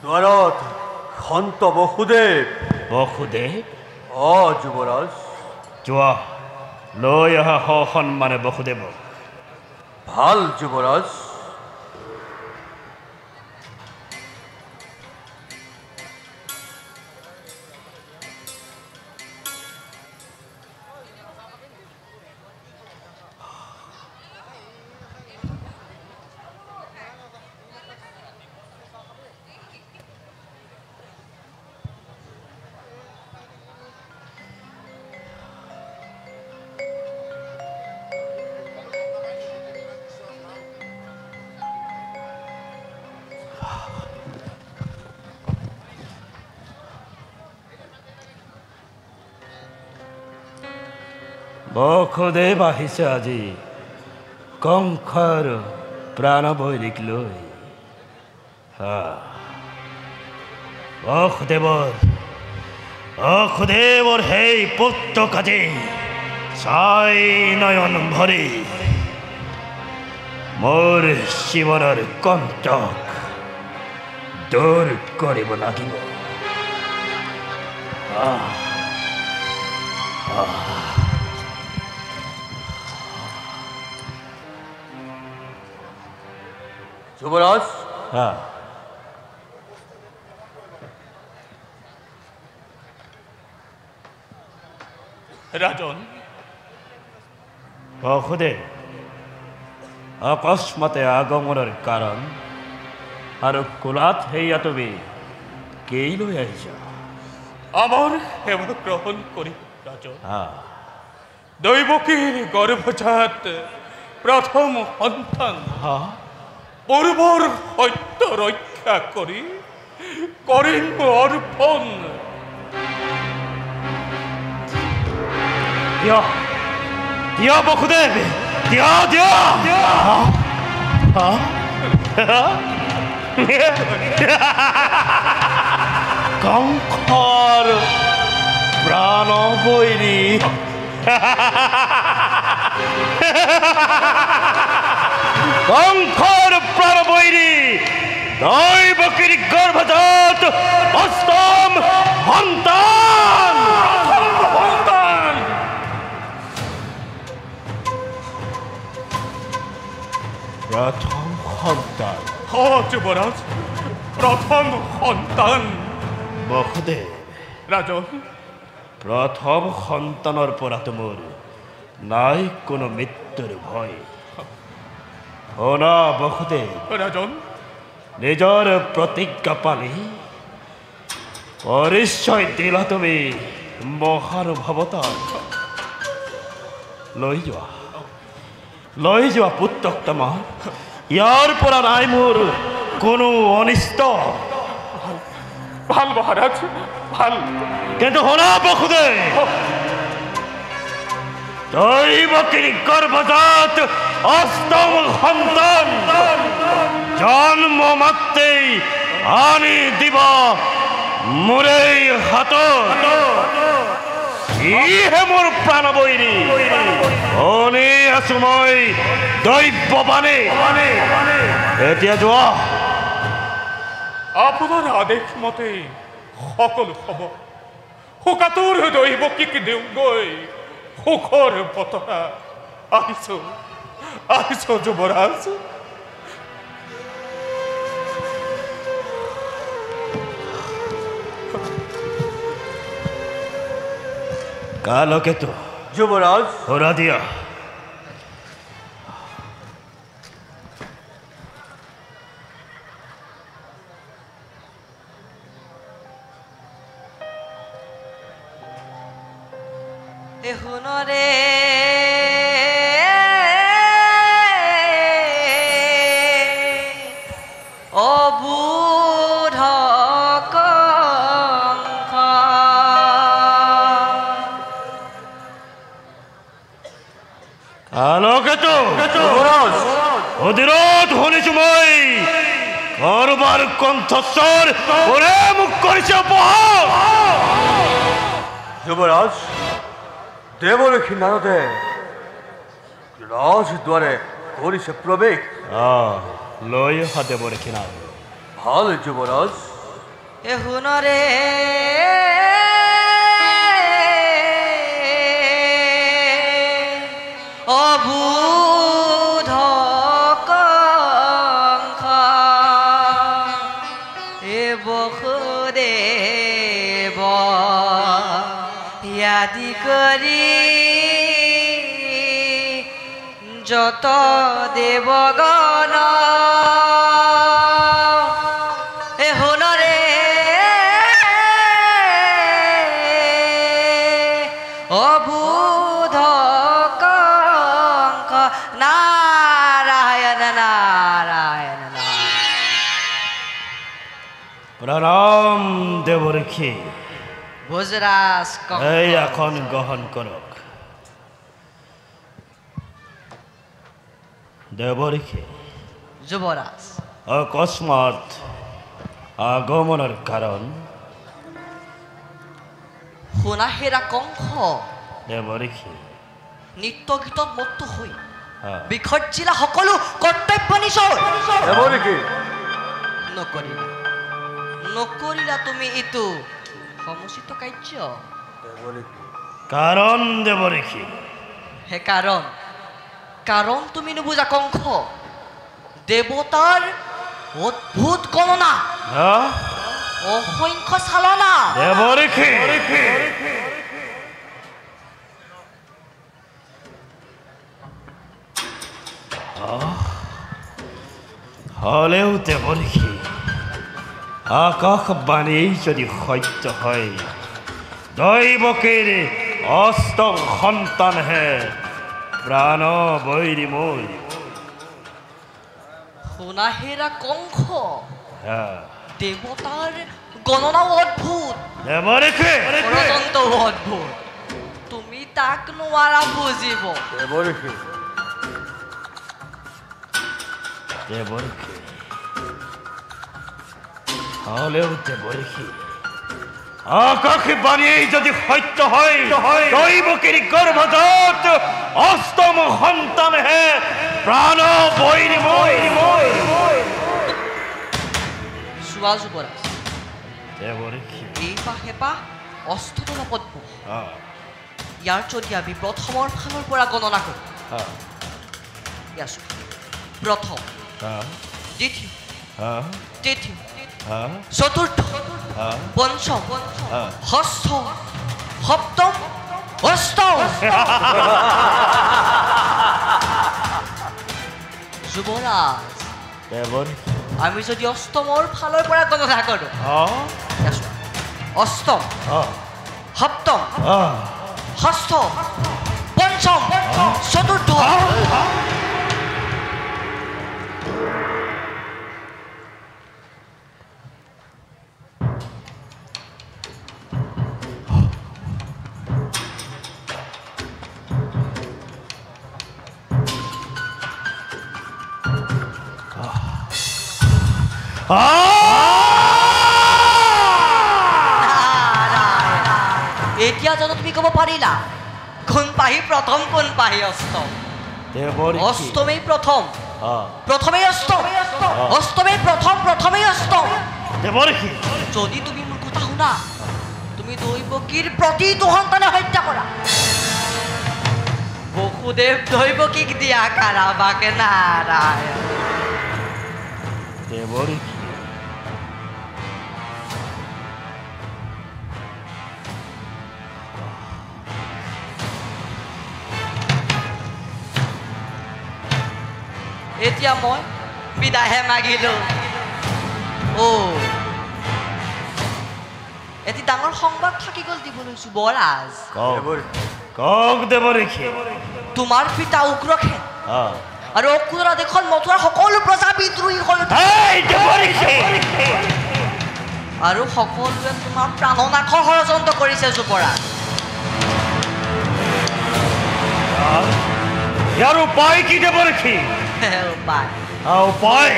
দ্বাৰত খন্ত বসুদেৱ বসুদেৱ যুৱৰাজ যোৱা লৈ অহা সসন্মানে বসুদেৱক ভাল যুৱৰাজ বসুদেৱ আহিছে আজি কংসৰ প্ৰাণবৈৰিক লৈ বসুদেৱৰ সেই পুত্ৰ কাজে চাই নয়ন ভৰি মোৰ জীৱনৰ কণ্টক দূৰ কৰিব লাগিব যুৱৰাজ ৰাজন বসুদেৱ অকস্মাতে আগমনৰ কাৰণ আৰু কোলাত সেয়া তুমি কি লৈ আহিছা আমার সেবা গ্রহণ করি রাজন দৈবকীর গর্ভজাত প্রথম সন্তান পূর্বর সত্য রক্ষা করি করিম অর্পণ দিয়া বসুদেৱ দিয়া দিয়া কংসৰ প্ৰাণবৈৰী কংসৰ প্ৰাণবৈৰী দৈবকীৰ গৰ্ভজাত অষ্টম সন্তান প্ৰথম সন্তান যুবৰাজ প্ৰথম সন্তান বসুদেৱ ৰাজন প্ৰথম সন্তানৰ পৰাতো মোৰ নাই কোনো মৃত্যুৰ ভয় শুনা বসুদেৱ ৰাজন নিজৰ প্ৰতিজ্ঞা পালি পৰিচয় দিলা তুমি মহানুভৱতা লৈ যোৱা পুত্ৰক তোমাৰ ইয়াৰ পৰা নাই মোৰ কোনো অনিষ্ট ভাল মহাৰাজ ভাল কিন্তু শুনা বসুদেৱ দৈবকীৰ গৰ্ভজাত অষ্টম সন্তান জন্ম মাত্ৰেই আনি দিব মোৰেই হাতত ইহে মোৰ প্ৰাণবৈৰী শুনি আছো মই দৈৱবাণী এতিয়া যোৱা আপনাৰ আদেশ মতে সকল হব শোকাতুৰ দৈবকীক দেউগৈ সুখৰ বতৰা আহিছ যুৱৰাজ কালকেতু যুৱৰাজ হৰা দিয়া শুনৰে অবুধ কংস কালকেতু যুৱৰাজ অধিৰত শুনিছো মই কাৰোবাৰ কণ্ঠস্বৰ ওৰে মোক কৰিছে উপহাস যুৱৰাজ দেৱঋষি নাৰদে ৰাজদ্বাৰে কৰিছে প্ৰৱেশ লৈ অহা দেৱৰ কিনাৰ ভাল যুৱৰাজ এ হুনৰে অবুধ কংখ এ বসুদেৱ ইয়াদি কৰি যত দেৱগণ এ হুনৰে অবুধ কংখ নাৰায়ণ নাৰায়ণ প্ৰণাম দেৱঋষি ভোজৰাজ এই এখন গ্ৰহণ কৰক দেৱঋষি যুবৰাজ অকস্মাৎ আগমনৰ কাৰণ সোণাহেৰা কংস দেৱঋষি নৃত্য গীতত মত্ত হৈ হা। বিসৰ্জিলা সকলো কৰ্তব্য নিজৰ দেৱঋষি নকৰিলা নকৰিলা তুমি এইটো সমুচিত কাৰ্য দেৱঋষি কাৰণ দেৱঋষি হে কাৰণ তুমি নুবুজা কংস দেৱতাৰ অদ্ভুত গণনা হা? অসংখ্য চালনা দেৱঋষি হলেও দেৱঋষি আকাশবাণী যদি সত্য হয় দৈৱকীৰ অষ্টম সন্তানহে প্ৰাণ বৈৰী মোৰ সোণাহেৰা কংস হা। দেৱতাৰ গণনাও অদ্ভুত দেৱঋষি ষড়যন্ত্ৰও অদ্ভুত তুমি তাক নোৱাৰা বুজিব দেৱঋষি দেৱঋষি হলেও দেৱঋষি আকাশবাণী যদি সত্য হয় দৈৱকীৰ গৰ্ভজাত অষ্টম সন্তানহে প্ৰাণ বৈৰী মোৰ চোৱা যুৱৰাজ দেৱঋষি এই পাহ এপাহ অষ্টতম পদ্ম হা, ইয়াৰ যদি আমি প্ৰথমৰ ফালৰ পৰা গণনা কৰোঁ হা, ইয়াৰ চোৱা প্ৰথম হা, দ্বিতীয় হা, তৃতীয় হা, চতুৰ্থ হা, পঞ্চম হা। ষষ্ঠ সপ্তম অষ্টম যুৱৰাজ দেৱঋষি আমি যদি অষ্টমৰ ফালৰ পৰা গণনা কৰোঁ হা, ইয়াৰ চোৱা অষ্টম হা, সপ্তম হা, ষষ্ঠ পঞ্চম চতুৰ্থ এতিয়া জানো তুমি ক'ব পাৰিলা কোন পাহি প্ৰথম কোন পাহি অষ্টম দেৱঋষি অষ্টমেই প্ৰথম হা, প্ৰথমেই অষ্টম অষ্টমেই প্ৰথম প্ৰথমেই অষ্টম দেৱঋষি যদি তুমি মোৰ কথা শুনা তুমি দৈৱকীৰ প্ৰতিটো সন্তানে হত্যা কৰা বসুদেৱ দৈৱকীক দিয়া কাৰাবাকে নাৰায়ণ দেৱঋষি এতিয়া মই বিদায়হে মাগিলো এটি ডাঙৰ সংবাদ থাকি গ'ল দিবলৈ যুৱৰাজ কওক দেৱঋষি তোমাৰ পিতা উগ্ৰসেন হা, আৰু অকুৰা দেশত মথুৰাৰ সকলো প্ৰজা বিদ্ৰোহী হ'ল এই দেৱঋষি আৰু সকলোৱে তোমাৰ প্ৰাণনাশৰ ষড়যন্ত্ৰ কৰিছে যুৱৰাজ ইয়াৰ উপায় কি দেৱঋষি উপায় উপায়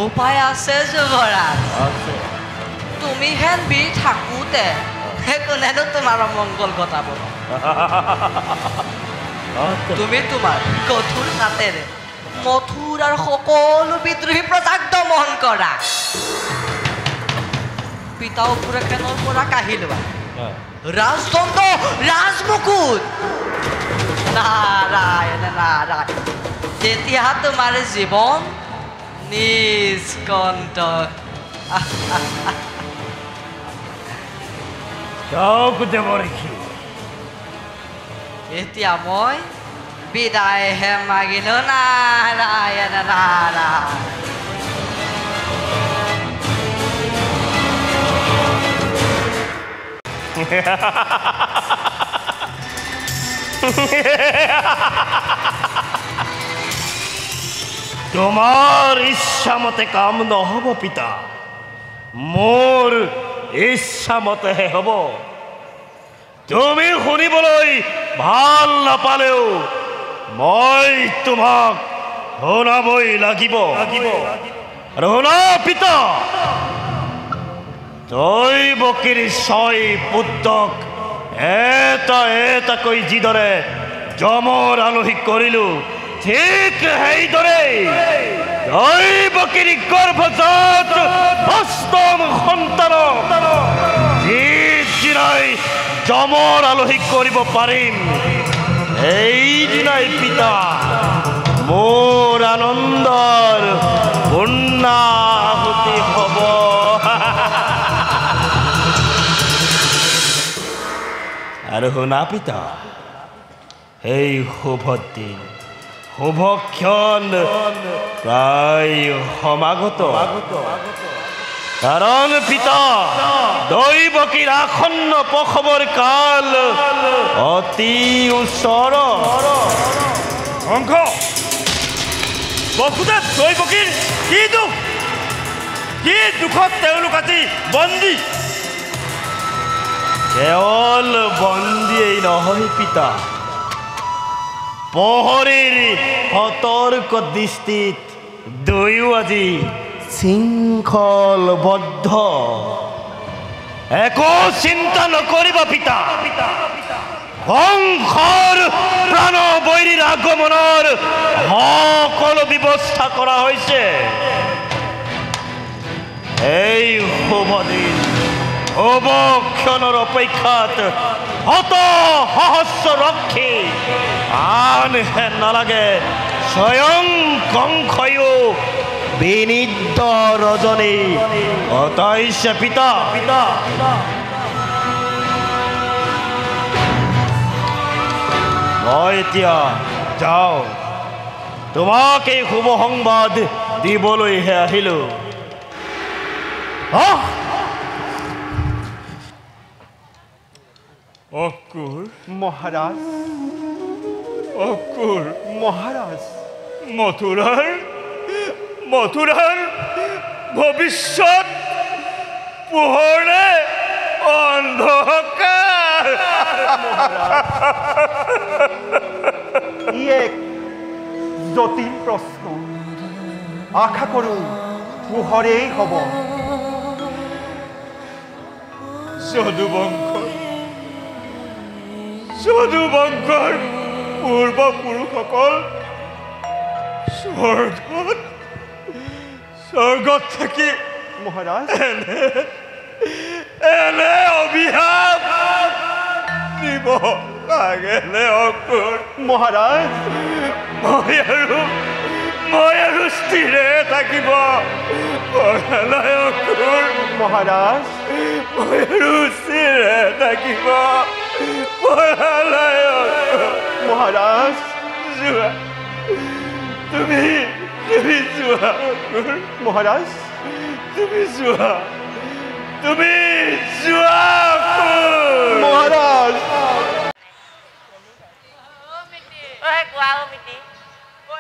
উপায় আছে যুৱৰাজ আছে তুমি হেন বীৰ থাকোঁতে কোনেনো তোমাৰ মংগল ঘটাব তুমি তোমাৰ কঠোৰ হাতেৰে মথুৰাৰ সকলো বিদ্ৰোহী প্ৰজাক দমন কৰা পিতাও পুৰখেনৰ পৰা কাঢ়ি লোৱা ৰাজদণ্ড ৰাজমুকুট নাৰায়ণ নাৰায়ণ তেতিয়া তোমাৰ জীৱন নিষ্কণ্ঠ যাওক দেৱৰীখি এতিয়া মই বিদায়হে মাগিলো নাৰায়ণ নাৰায়ণ তোমাৰ ইচ্ছামতে কাম নহ'ব পিতা মোৰ ইচ্ছামতেহে হ'ব তুমি শুনিবলৈ ভাল নাপালেও মই তোমাক শুনাবই লাগিব আৰু শুনা পিতা দৈৱকীৰ 6 পুত্ৰক এটা এটাকৈ যিদৰে যমৰ আলহী কৰিলো ঠিক সেইদৰে দৈৱকীৰ গৰ্ভজাত অষ্টম সন্তানক যিদিনাই যমৰ আলহী কৰিব পাৰিম এইদিনাই পিতা মোৰ আনন্দৰ পূৰ্ণাহুতি হ'ব আৰু শুনা পিতা এই শুভ দিন শুভক্ষণ প্ৰায় সমাগত কাৰণ পিতা দৈৱকীৰ আসন্ন প্ৰসৱৰ কাল অতি ওচৰ অংশ বসুদেৱ দৈৱকীৰ কি দুখত তেওঁলোক আজি বন্দী কেৱল বন্দীয়েই নহয় পিতা প্ৰহৰীৰ সতৰ্ক দৃষ্টিত দুয়ো আজি শৃংখলবদ্ধ একো চিন্তা নকৰিবা পিতা কংসৰ প্ৰাণবৈৰীৰ আগমনৰ সকলো ব্যৱস্থা কৰা হৈছে এই শুভ দিন শুভ ক্ষণৰ অপেক্ষাত শত সহস্ৰ ৰক্ষী আনহে নালাগে স্বয়ং কংসয়ো বিনিদ্য ৰজনী অতাইছে পিতা মই এতিয়া যাওঁ তোমাক এই শুভ সংবাদ দিবলৈহে আহিলো অকুৰ মহাৰাজ অকুৰ মহাৰাজ মথুৰাৰ ভৱিষ্যত পোহৰে অন্ধকাৰ ই এক জটিল প্ৰশ্ন আশা কৰোঁ পোহৰেই হ'ব যদুবংশৰ পূৰ্বপুৰুষসকল স্বৰ্গত থাকি মহাৰাজ এনে অভিশাপ দিব লাগেনে অকুৰ মহাৰাজ মই আৰু স্থিৰে থাকিব অকুৰ মহাৰাজ মই আৰু স্থিৰে থাকিব মহাৰাজ যোৱা তুমি যোৱা মহাৰাজ তুমি যোৱা মহাৰাজ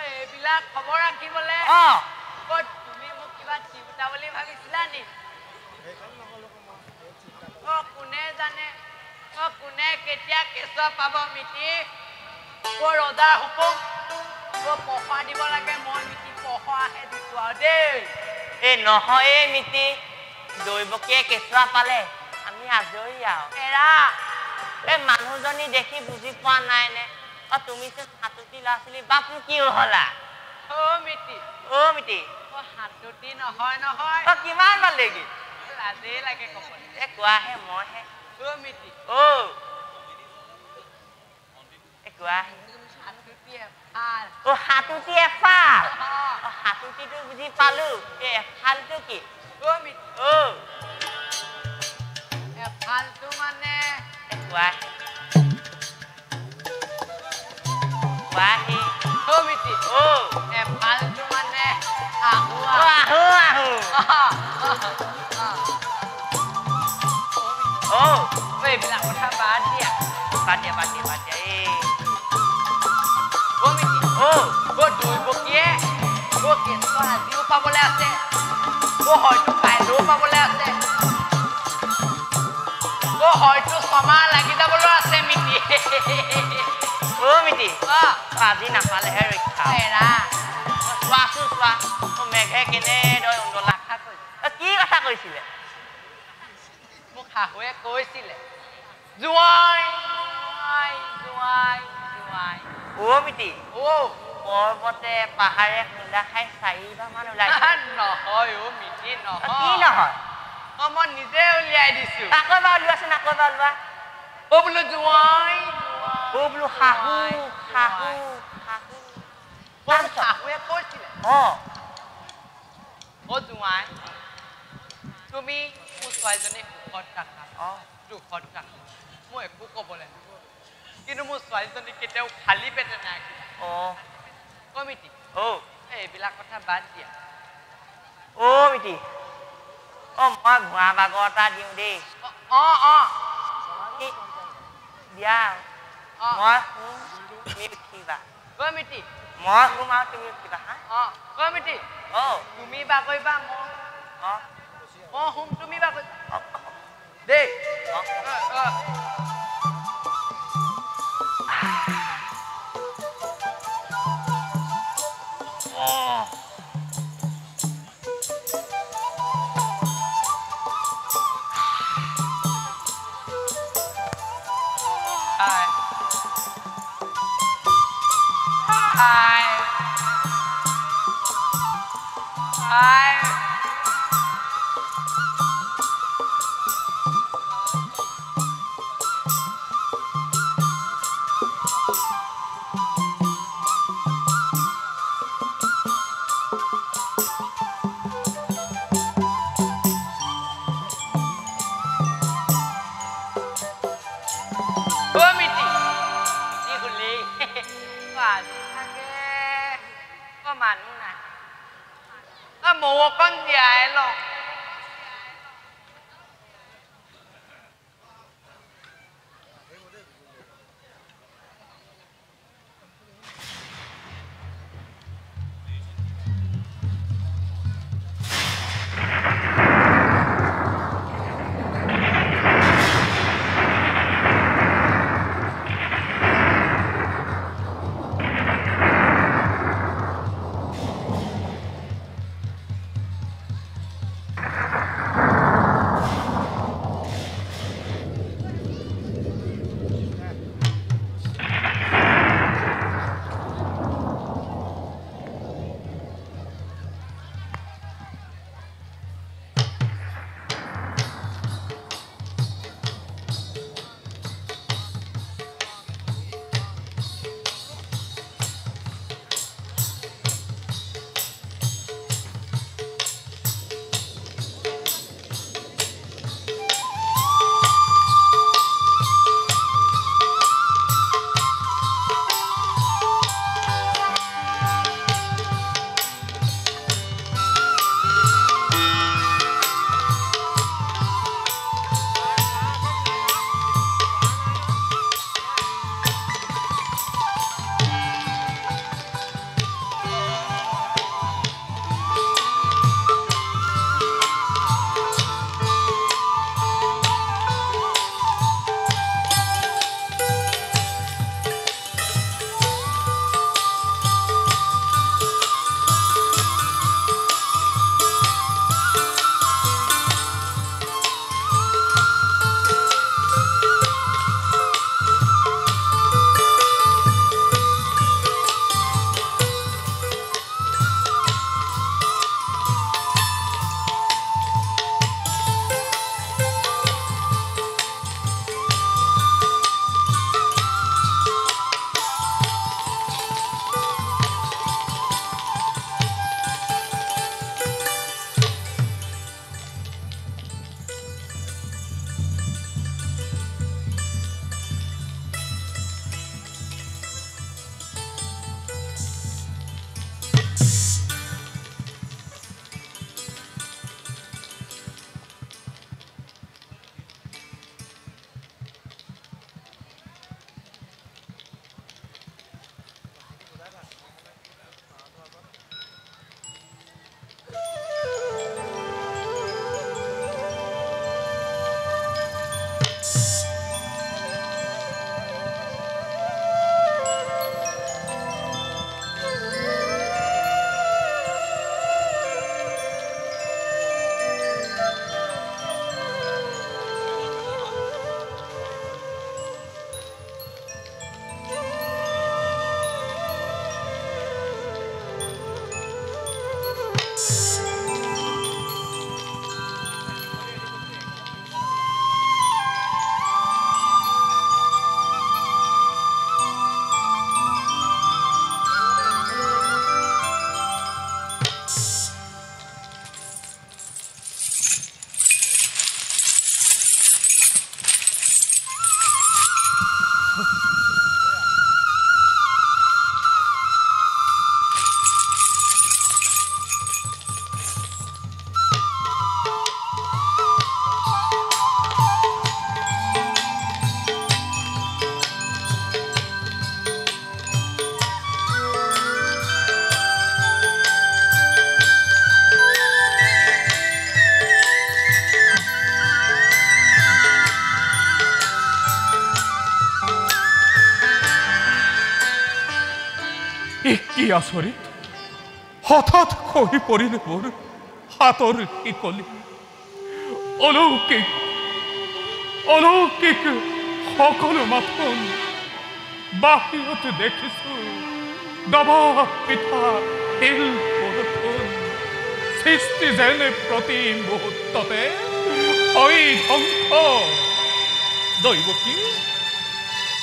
এইবিলাক খবৰ ৰাখিবলে তুমি মোক কিবা চিন্তা বুলি ভাবিছিলা নি কোনে জানে কোনে কেতিয়া কেঁচুৱা পাব মিতি ৰজাৰ হুকুম পঢ়া দিব লাগে মই মিতি পঢ়াহে দিছো আৰু দেই এই নহয় এই মিতি দৈৱকীয়ে কেঁচুৱা পালে আমি আজৰি আৰু এৰা এই মানুহজনী দেখি বুজি পোৱা নাই নে তুমি চোন হাতুতি ল'ৰা ছোৱালী বাপনো কি হলা মিতি মিতি হাতুতি নহয় কিমান পালেগি লাজেই লাগে ক'বলৈ এ কোৱাহে মইহে অ' মিতি অ এ কোৱাহে হাতুতি এফাল অ হাতুতি এফাল অ হাতুতিটো বুজি পালো এ এফালটো কি অ' মিতি অ এফালটো মানে এ কোৱাহে কোৱাহে অ' মিতি অ এফালটো মানে আহো অ আহো আহো অ এইবিলাক কথা বাদ দিয়া বাদ দিয়া এই অ' মিতি অ দৈ বকিয়ে কেঁচুৱা আজিও পাবলৈ আছে হয়তো কাইলৈও পাবলৈ আছে হয়তো ছমাহ লাগি যাবলৈ আছে মিতি অ মিতি আজি নাপালেহে ৰক্ষা এৰা চোৱাচোন চোৱা মেঘে কেনেদৰে উন্দলা আশা কৰিছে কি কথা কৈছিলে মোক শাহুৱে কৈছিলে জোঁৱাই জোঁৱাই জোঁৱাই জোঁৱাই অ মিতি অ' পৰ্বতে পাহাৰে খুন্দা খাই 4 মান ওলাইছে নহয় অ' মিতি কি নহয় নহয় মই নিজে উলিয়াই দিছো আকৌ এবাৰ ওলোৱাচোন আকৌ এবাৰ ওলোৱা অ' বোলো জোঁৱাই অ বোলো শাহু শাহু শাহু শাহুৱে কৈছিলে অ অ' জোঁৱাই তুমি মোৰ ছোৱালীজনী সুখত ৰাখা দুখত ৰাখা মই একো ক'বলৈ নাই কিন্তু মোৰ ছোৱালীজনী কেতিয়াও খালী পেটে নাই কমিটি এইবিলাক কথা বাদ দিয়া অ মিতি অ মই ঘোঁৰা বাগৰ এটা দিওঁ দেই দিয়া মই তুমি উঠিবা কমিটি মই শুম আৰু তুমি উঠিবা হা কমিটি তুমি বাগৰিবা মই শুম তুমি বাগৰিবা দেই মানুহ নাই মৌ অকণ জীয়াই লওঁ কি আচৰিত হঠাৎ খহি পৰিলে মোৰ হাতৰ শিকলি অলৌকিক অলৌকিক সকলো মাথোন বাহিৰত দেখিছো দবা পিঠা শিল বৰষুণ সৃষ্টি যেনে প্ৰতি মুহূৰ্ততে হৈ ধ্বংস দৈৱকী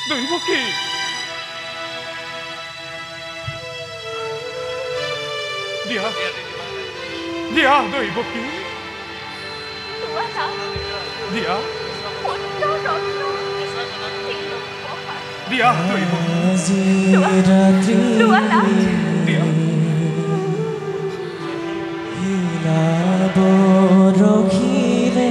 দৈৱকী দিয়া দিয়া দৈৱকী দিয়া দিয়া ৰখিলে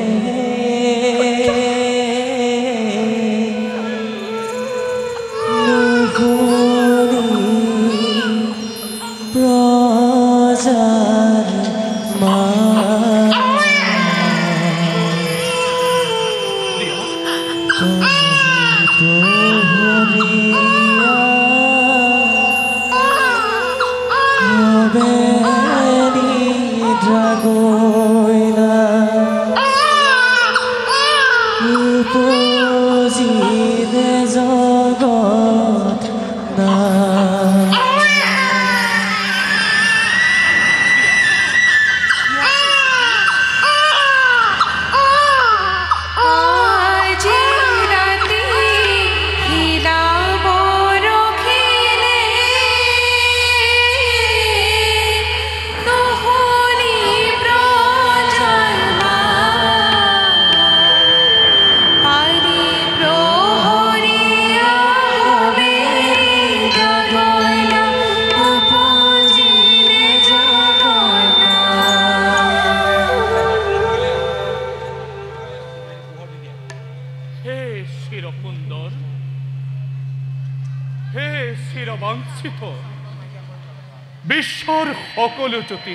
বিশ্বৰ সকলো জ্যোতি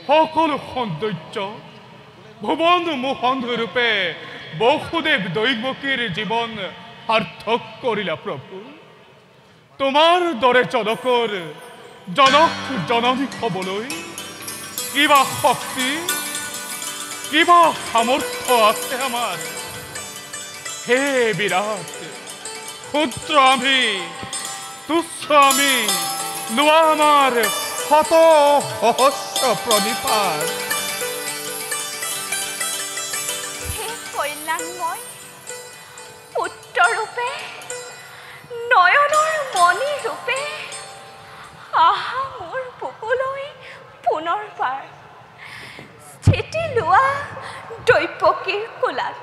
সকলো সৌন্দৰ্য ভুৱন মোহন ৰূপে বসুদেৱ দৈৱকীৰ জীৱন সাৰ্থক কৰিলা প্ৰভু তোমাৰ দৰে জনকৰ জনক জননী হ'বলৈ কিবা শক্তি কিবা সামৰ্থ্য আছে আমাৰ হে বিৰাট ক্ষুদ্ৰ আমি তুচ্ছ আমি লোৱা আমাৰ শত সহস্ৰ প্ৰণিপাত হে কল্যাণময় পুত্ৰৰূপে নয়নৰ মণি ৰূপে আহা মোৰ বুকুলৈ পুনৰবাৰ স্থিতি লোৱা দৈৱকীৰ কোলাত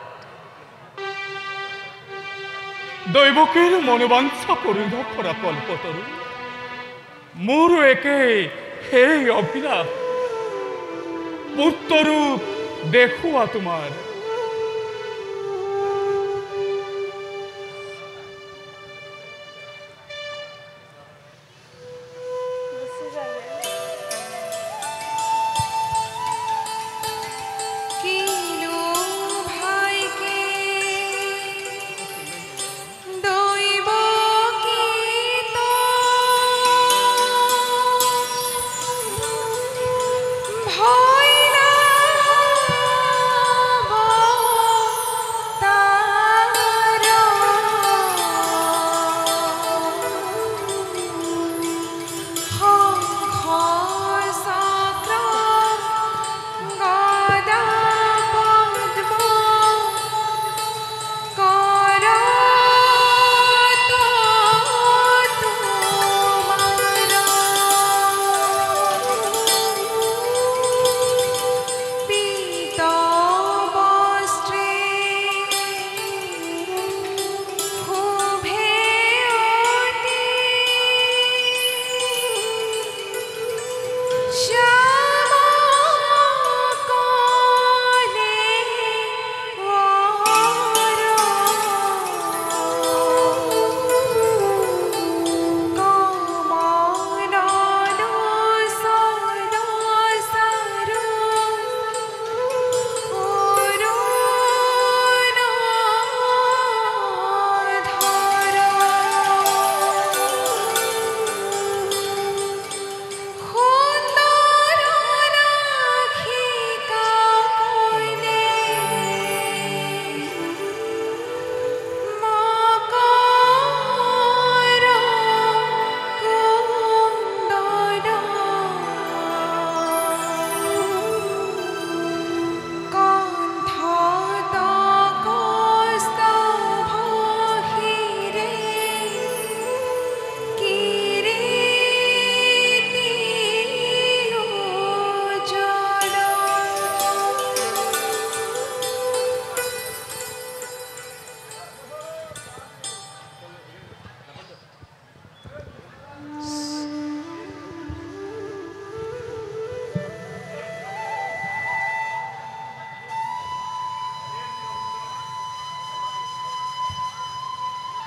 দৈৱকীৰ মনোবাঞ্ছা পূৰ্ণ কৰা কল্পতৰু মোৰো একেই সেই অভিলাষ পুত্ৰৰূপ দেখুৱা তোমাৰ ভয় না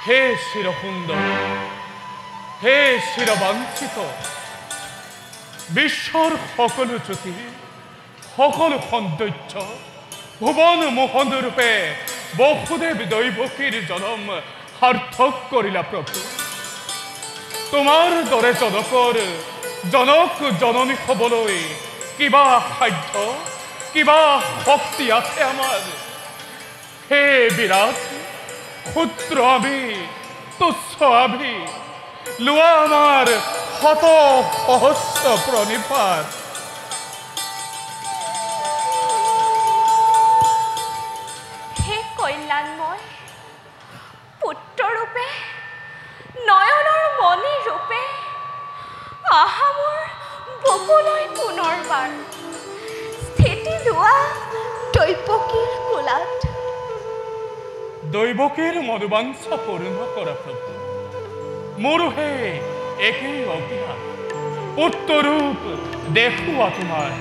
হে চিৰসুন্দৰ, হে চিৰবাঞ্ছিত, বিশ্বৰ সকলো জ্যোতি, সকলো সৌন্দৰ্য ভুৱন মোহন ৰূপে বসুদেৱ দৈৱকীৰ জনম সাৰ্থক কৰিলা প্ৰভু। তোমাৰ দৰে জনক জননী হ'বলৈ কিবা সাধ্য, কিবা শক্তি আছে আমাৰ? হে বিৰাট, ক্ষুদ্ৰ আমি, তুচ্ছ আমি, লোৱা আমাৰ শত সহস্ৰ প্ৰণিপাত। হে কল্যাণময়, পুত্ৰৰূপে, নয়নৰ মণি ৰূপে আহা মোৰ বুকুলৈ পুনৰবাৰ, স্থিতি লোৱা দৈৱকীৰ কোলাত। দৈৱকীৰ মনোবাঞ্ছা পূৰ্ণ কৰা প্ৰভু। মোৰো হে একেই অভিলাষ, পুত্ৰৰূপ দেখুওৱা তোমাৰ।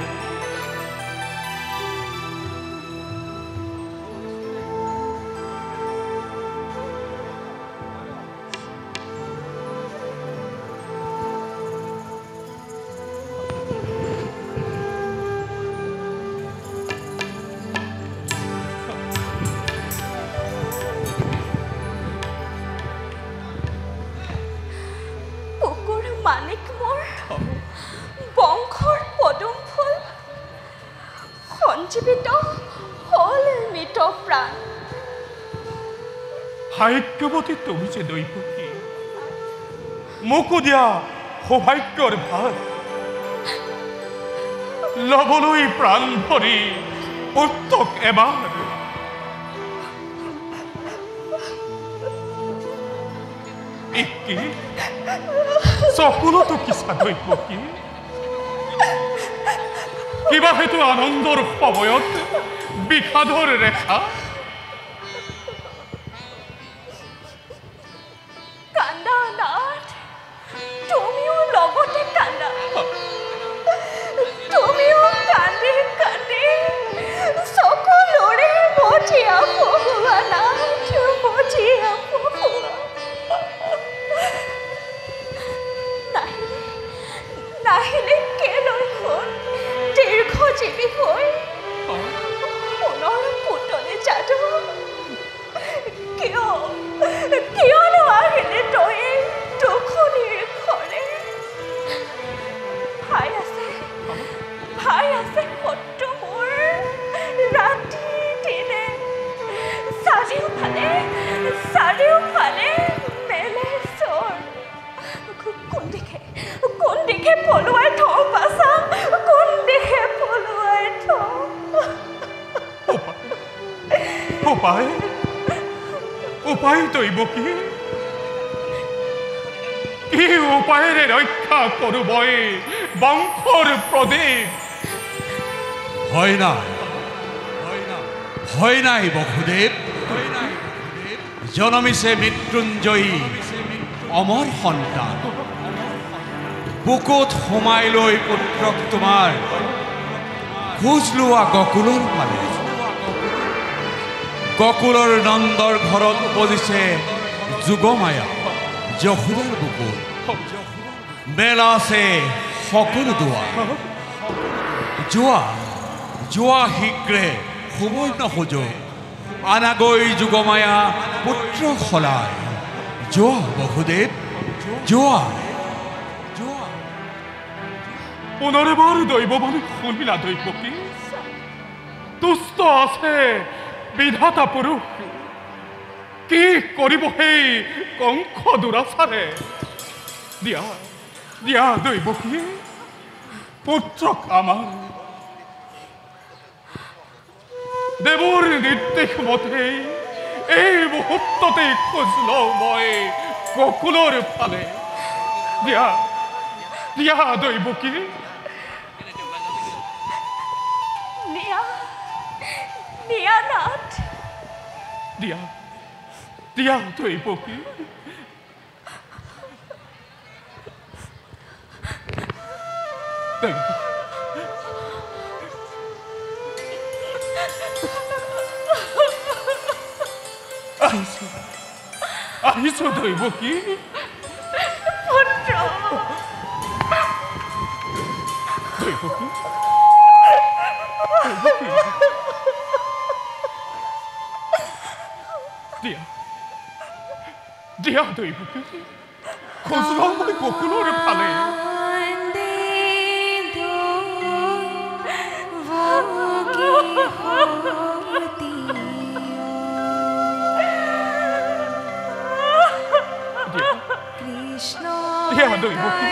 মানিক মোৰ বংশৰ পদুম ফুল, সঞ্জীৱিত হল মৃত প্ৰাণ। ভাগ্যৱতী তুমি যে দৈৱকী, মোকো দিয়া সৌভাগ্যৰ ভাগ, লবলৈ প্ৰাণ ভৰি পুত্ৰক এবাৰ। চকুলতো কিছা দৈৱকী, কিবা হেতু আনন্দৰ সময়ত বিষাদৰ ৰেখা। কান্দা নাথ, তুমিও লগতে কান্দা, তুমিও কান্দি কান্দি সকলোৰে মজিয়া পঢ়োৱা নাথ, মজিয়া পঢ়োৱা। নাহিলে কেলৈ হ'ল দীৰ্ঘজীৱী হৈ পুনৰ পুতলি যাদু? কিয়নো আহিলে তই দুখনিৰ ঘৰে? ভাই আছে শত্ৰু মোৰ ৰাতি দিনে, চাৰিওফালে মেলে চৰ। কোন দিশে পলুৱাই থওঁ পাছা, কোন দিশে পলুৱাই থওঁ? উপায় দৈৱকী, কি উপায়েৰে ৰক্ষা কৰো মই বংশৰ প্ৰদীপ? ভয় নাই বসুদেৱ, জনমিছে মৃত্যুঞ্জয়ী অমৰ সন্তান। বুকুত সোমাই লৈ পুত্ৰক তোমাৰ খোজ লোৱা গকুলৰ ফালে। গকুলৰ নন্দৰ ঘৰত উপজিছে যোগমায়া যশোদাৰ বুকুত। মেলা আছে সকলো দুৱাৰ। যোৱা শীঘ্ৰে সুবৰ্ণ সুযোগ, আনাগৈ যোগমায়া পুত্ৰ সলাই। যোৱা বসুদেৱ, যোৱা। পুনৰবাৰ দৈৱবাণী শুনিলা দৈৱকী? তুষ্ট আছে বিধাতা পুৰুষ, কি কৰিব সেই কংস দুৰাচাৰে? দিয়া দৈৱকী, পুত্ৰক আমাৰ। দেৱৰ নিৰ্দেশ মতে এই মুহূৰ্ততে খোজ লওঁ মই গকুলৰ ফালে। দিয়া দৈৱকী। নিয়া নাথ, দিয়া দৈৱকী। আহিছো দৈৱকী পুত্ৰ দৈৱকী দিয়া দিয়া দৈৱকী খোজ লওঁ মই বকুলৰ ফালে দিয়া দৈৱকী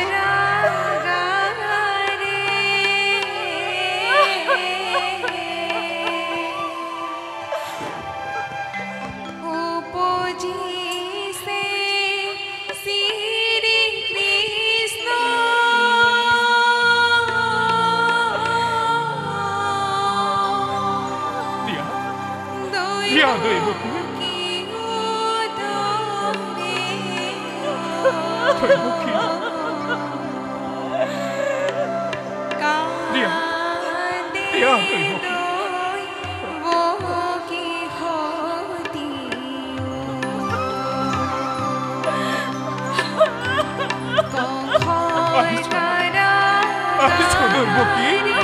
দিয়া দৈৱকী দৈৱকী দিয়া দিয়া দৈৱকী আহিছো দৈৱকী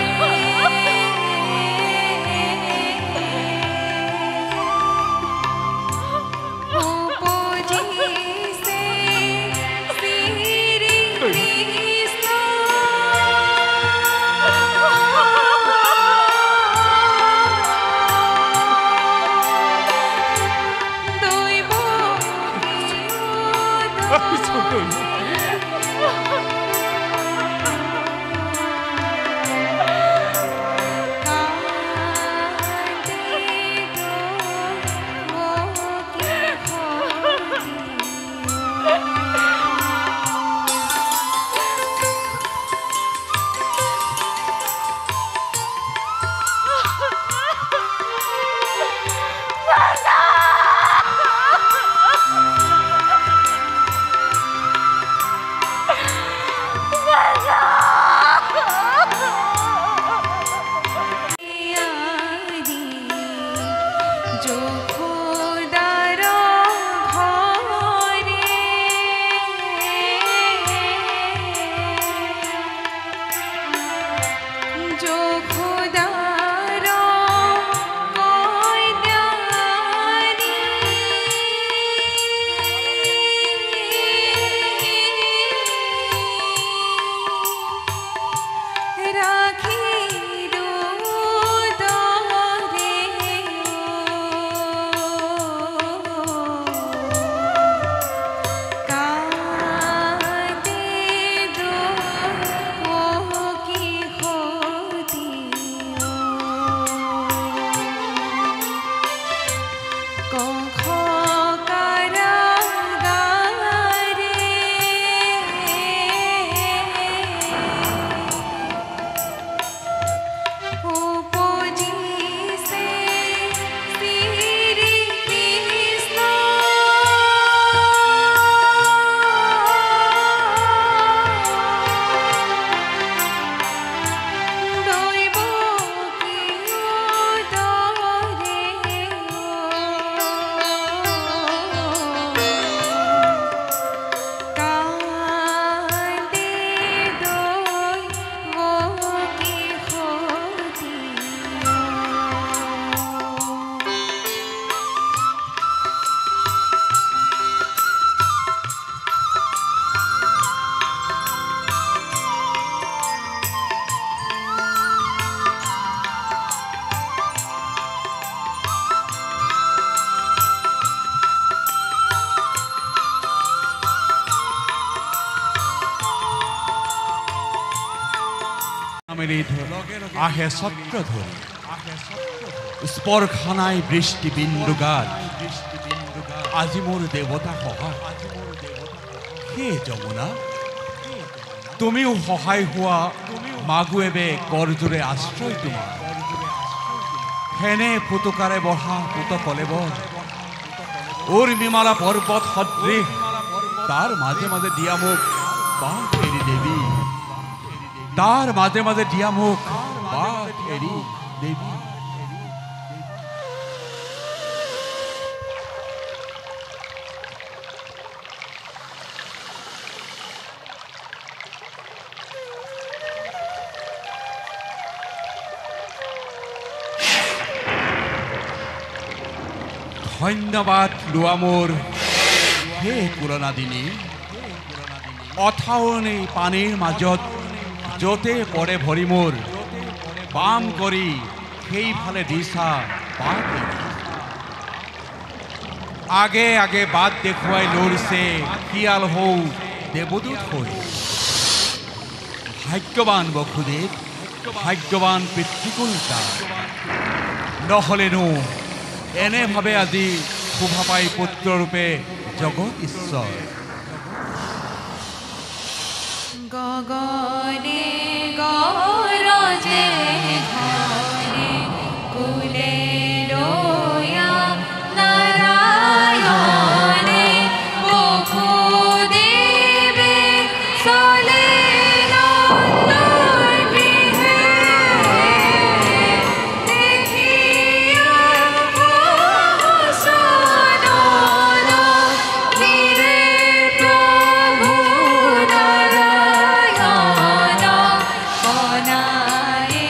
আহে ছত্ৰধৰি স্পৰ্শনাই বৃষ্টি বিন্দুগাত আজি মোৰ দেৱতা সহায় হে যমুনা তুমিও সহায় হোৱা মাগুৱেবে কৰজোৰে আশ্ৰয় তোমাৰ হেনে ফুটুকাৰে বহা পুত কলেব উৰ্মিমালা পৰ্বত সদৃশ তাৰ মাজে মাজে দিয়া মোক বাট এৰি দেৱী তাৰ মাজে মাজে দিয়া মোক বাট এৰি দেৱী ধন্যবাদ লোৱা মোৰ হে পুৰণাদিনী অথাৱনী পানীৰ মাজত য'তে পৰে ভৰি মোৰ বাম কৰি সেইফালে দিছা বাট আগে আগে বাট দেখুৱাই লৈছে শিয়াল হৌ দেৱদূত হৈ ভাগ্যৱান বসুদেৱ ভাগ্যৱান পিতৃকুলতা নহ'লেনো এনেভাৱে আজি শোভা পাই পুত্ৰৰূপে জগত ঈশ্বৰ গগনে গৰজে ঘৰে কুলে লয়া নাৰায়ণে বসুদেৱে চলে নন্দৰ গৃহে দেখিয়া ভূষণন ধীৰে প্ৰভু নাৰায়ণ বনায়ে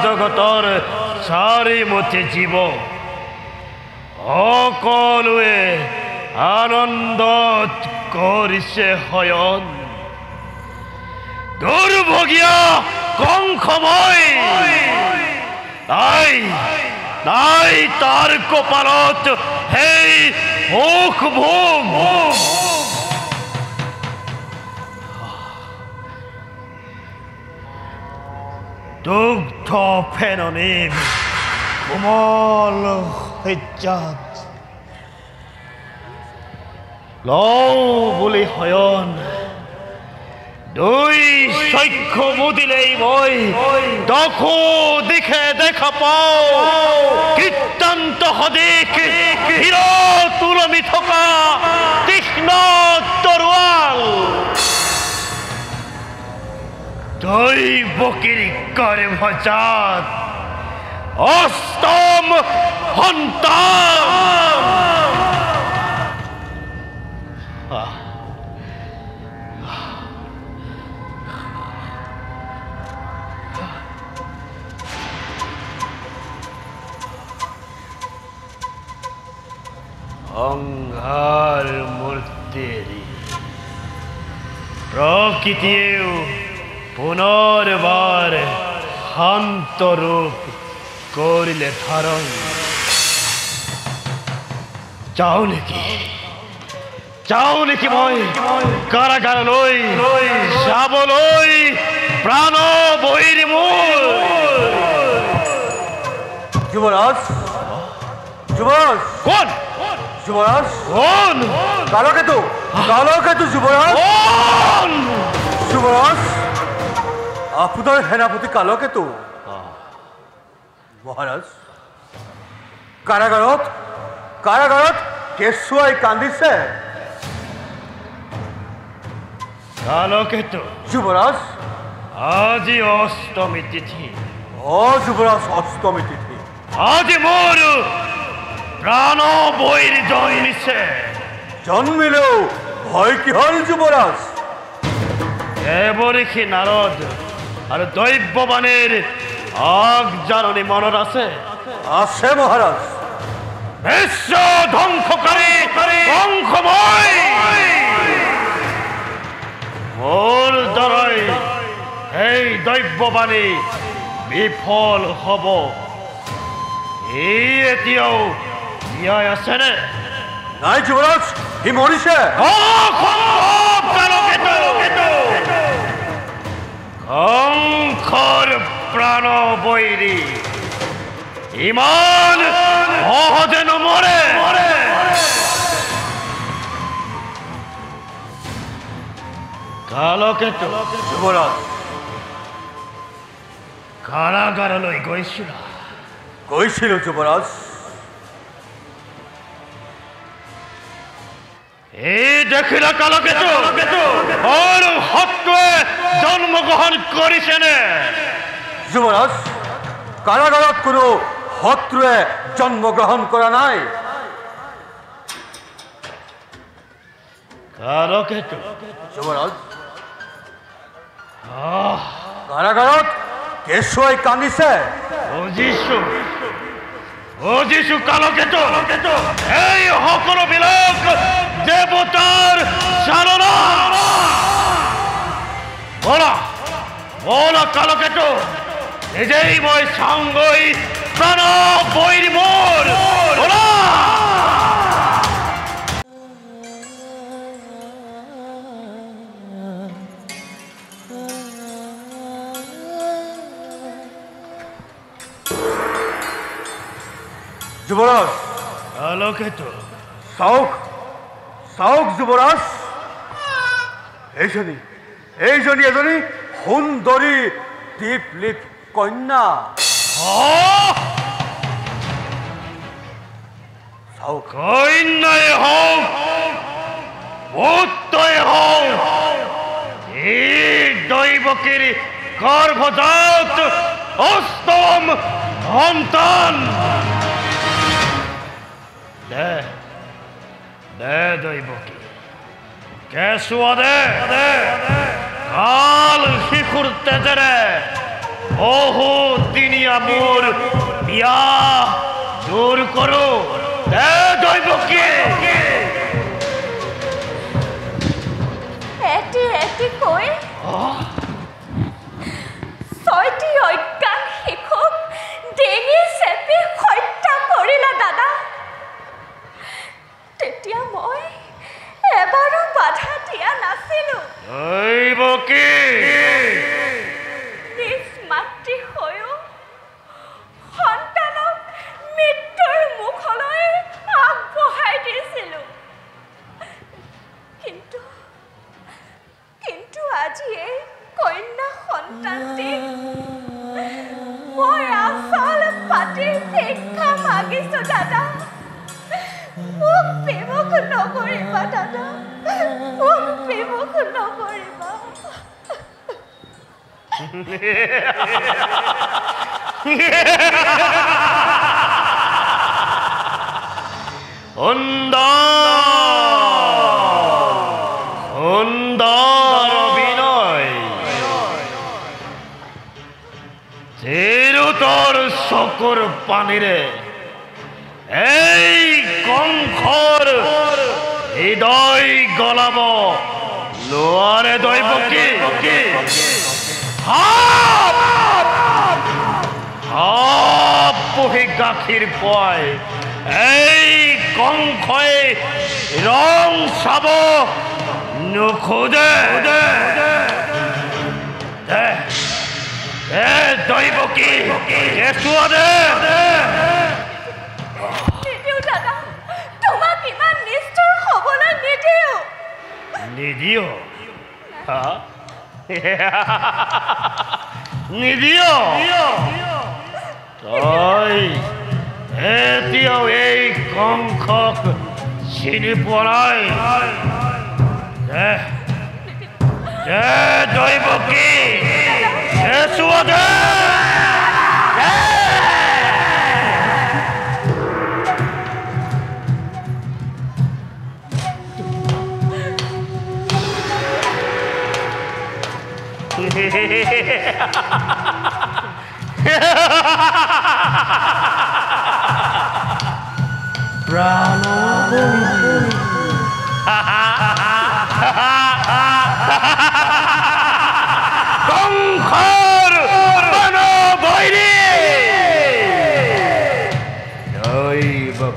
জগতৰ চাৰিমুঠি জীৱ সকলোৱে আনন্দত কৰিছে শয়ন দুৰ্ভগীয়া কংসময় নাই তাৰ কপালত সেই সুখ ভোগ দুগ্ধ ফেননিৰ কোমল শয্যাত লওঁ বুলি শয়ন দুই চক্ষু মুদিলেই মই দখো দিশে দেখা পাওঁ কীৰ্তন্ত সদিশ হিৰ তুলমি থকা তীক্ষ্ণ তৰোৱাল দৈৱকীৰ গৰ্ভজাত অষ্টম সন্তান অংঘাৰ মূৰ্তিৰি প্ৰকৃতিয়েও পুনৰবাৰ শান্ত ৰূপ কৰিলে ধাৰণ যাওঁ নেকি মই কাৰাগাৰলৈ যাবলৈ প্ৰাণ বৈৰি মোৰ যুৱৰাজ যুৱৰাজ কোন যুৱৰাজ কোন কালকেতু যুৱৰাজ যুৱৰাজ আপোনাৰ সেনাপতি কালকেতু মহাৰাজ কাৰাগাৰত কেঁচুৱাই কান্দিছে কালকেতু যুৱৰাজ আজি অষ্টমী তিথি যুৱৰাজ অষ্টমী তিথি আজি মোৰ প্ৰাণ বৈৰ জন্মিছে জন্মিলেও ভয় কিহৰ যুৱৰাজ দেৱঋষি নাৰদ আৰু দৈব্যবাণীৰ আগজাননী মনত আছে? আছে মহাৰাজ। বিশ্ব ধ্বংসকাৰী ধ্বংসময় মোৰ দ্বাৰাই এই দৈব্যবাণী বিফল হ'ব। ই এতিয়াও জীয়াই আছেনে? নাই যুৱৰাজ, সি মৰিছে। কংসৰ প্ৰাণ বৈৰী ইমান সহজে নমৰে। কালকেতু যুৱৰাজ, কাৰাগাৰলৈ গৈছিলা? গৈছিলো যুৱৰাজ। এই দেখিলা কালকেতু আৰু শত্ৰুৱে জন্মগ্ৰহণ কৰিছেনে? যুৱৰাজ, কাৰাগাৰত কোনো শত্ৰুৱে জন্মগ্ৰহণ কৰা নাই। কালকেতু যুৱৰাজ, কাৰাগাৰত কেঁচুৱাই কান্দিছে। বুজিছো কালকেতু, এই সকলোবিলাক দেৱতাৰ চালনা। বলা কালকেতু, নিজেই মই চাংগৈ প্ৰাণ বৈৰ মোৰ। যুৱৰাজ, কালকেতু চাওক যুৱৰাজ, এইজনী এজনী সুন্দৰী দীপলিপ কন্যা। চাওক, কন্যাই হওক পুত্ৰই হওক, এই দৈৱকীৰ গৰ্ভজাত অষ্টম সন্তান। দে দৈৱকী, কেঁচুৱা দে। কাল শিশুৰ তেজেৰে বহুদিনীয়া মোৰ বিয়া দূৰ কৰো। দে দৈৱকী। এটি কৈ 6টি অজ্ঞান শিশুক ডিঙি চেপি হত্যা কৰিলা দাদা। তেতিয়া মই এবাৰো বাধা দিয়া নাছিলো। দৈৱকী, নিজ মাতৃ হৈও সন্তানক মৃত্যুৰ মুখলৈ আগবঢ়াই দিছিলো। কিন্তু আজি এই কন্যা সন্তানটি মই আচল পাতি শিক্ষা মাগিছো দাদা। মোক বিমুখ নকৰিবা দাদা, মোক বিমুখ নকৰিবা। সুন্দৰ অভিনয়। তিৰুতৰ চকুৰ পানীৰে এই কংসৰ হৃদয় গলাব নোৱাৰে দৈৱকী। পুহি গাখীৰ খুৱাই এই কংসই ৰং চাব নোখোজে। দৈৱকী, কেঁচুৱা দে। নিদিওঁ দাদা, তোমাক ইমান নিষ্ঠুৰ হ'বলৈ নিদিওঁ। নিদিও? নিদিও? তই এতিয়াও এই কংসক চিনি পোৱা নাই? দৈৱকী, কেঁচুৱা দে।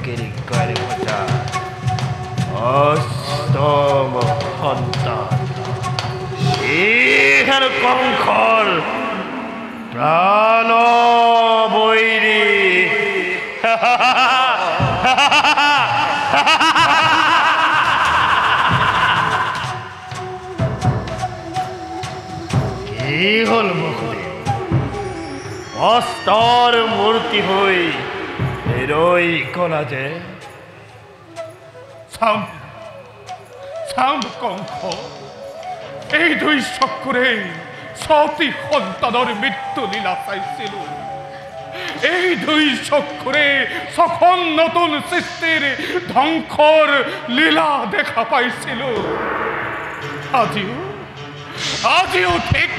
বকেৰি কৰে ভজা অষ্টম সন্তান ইহান কংসৰ প্ৰাণ বৈৰী কি হল বকুলে অস্তৰ মূৰ্তি হৈ ৰৈ কলা যে চাম কংস এই দুই চকুৰে সতী সন্তানৰ মৃত্যু লীলা চাইছিল এই দুই চকুৰে ছখন নতুন সৃষ্টিৰ ধ্বংসৰ লীলা দেখা পাইছিল আজিও ঠিক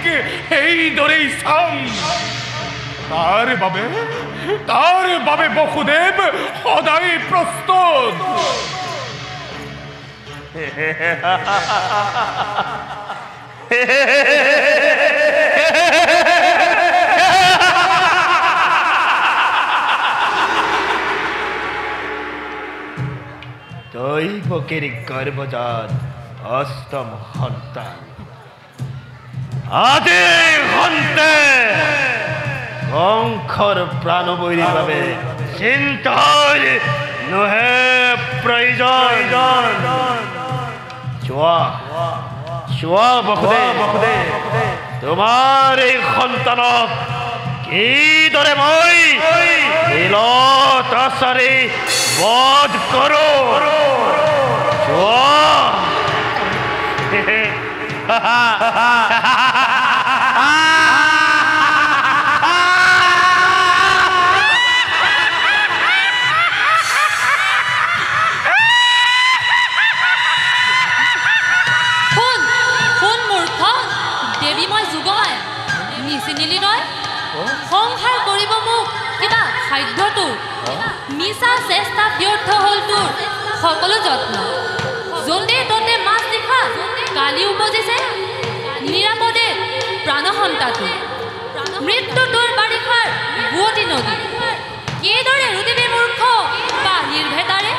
এইদৰেই চাম তাৰ বাবে বসুদেৱ সদায় প্ৰস্তুত তই বকেৰি গৰ্ভজাত অষ্টম সন্তান আদি সন্তে কংসৰ প্ৰাণবৈৰীৰ বাবে চিন্তাৰ নহে প্ৰয়োজন চোৱা বসুদেৱ তোমাৰ এই সন্তানক কিদৰে মই বিলত আচাৰি বধ কৰো চোৱা সংসাৰ কৰিব মোক কিবা খাদ্যটো মিছা চেষ্টা ব্যৰ্থ হ'ল তোৰ সকলো যত্ন য'তে ত'তে মাছ দেখা কালি উপজিছে নিৰাপদে প্ৰাণ সন্তাটো মৃত্যু তোৰ বাৰিষাৰ বুৱতী নদী কিদৰে ৰুদিবি মূৰ্খ পানীৰ ভেটাৰে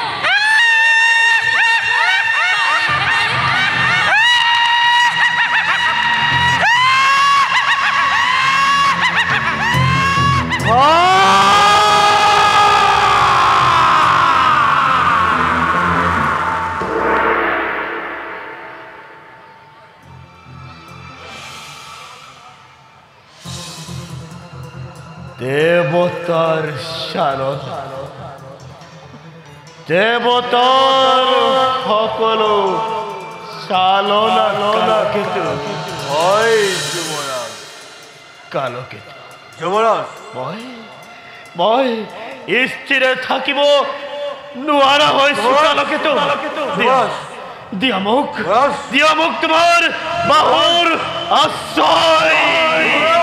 দেৱতাৰ শালত দেৱতাৰ সকলো চালনা কালকেতু হয় যুৱৰাজ কালকেতু যুৱৰাজ মই স্থিৰে থাকিব নোৱাৰা হৈছো কালকেতু দিয়া মোক তোমাৰ বাহুৰ আশ্ৰয়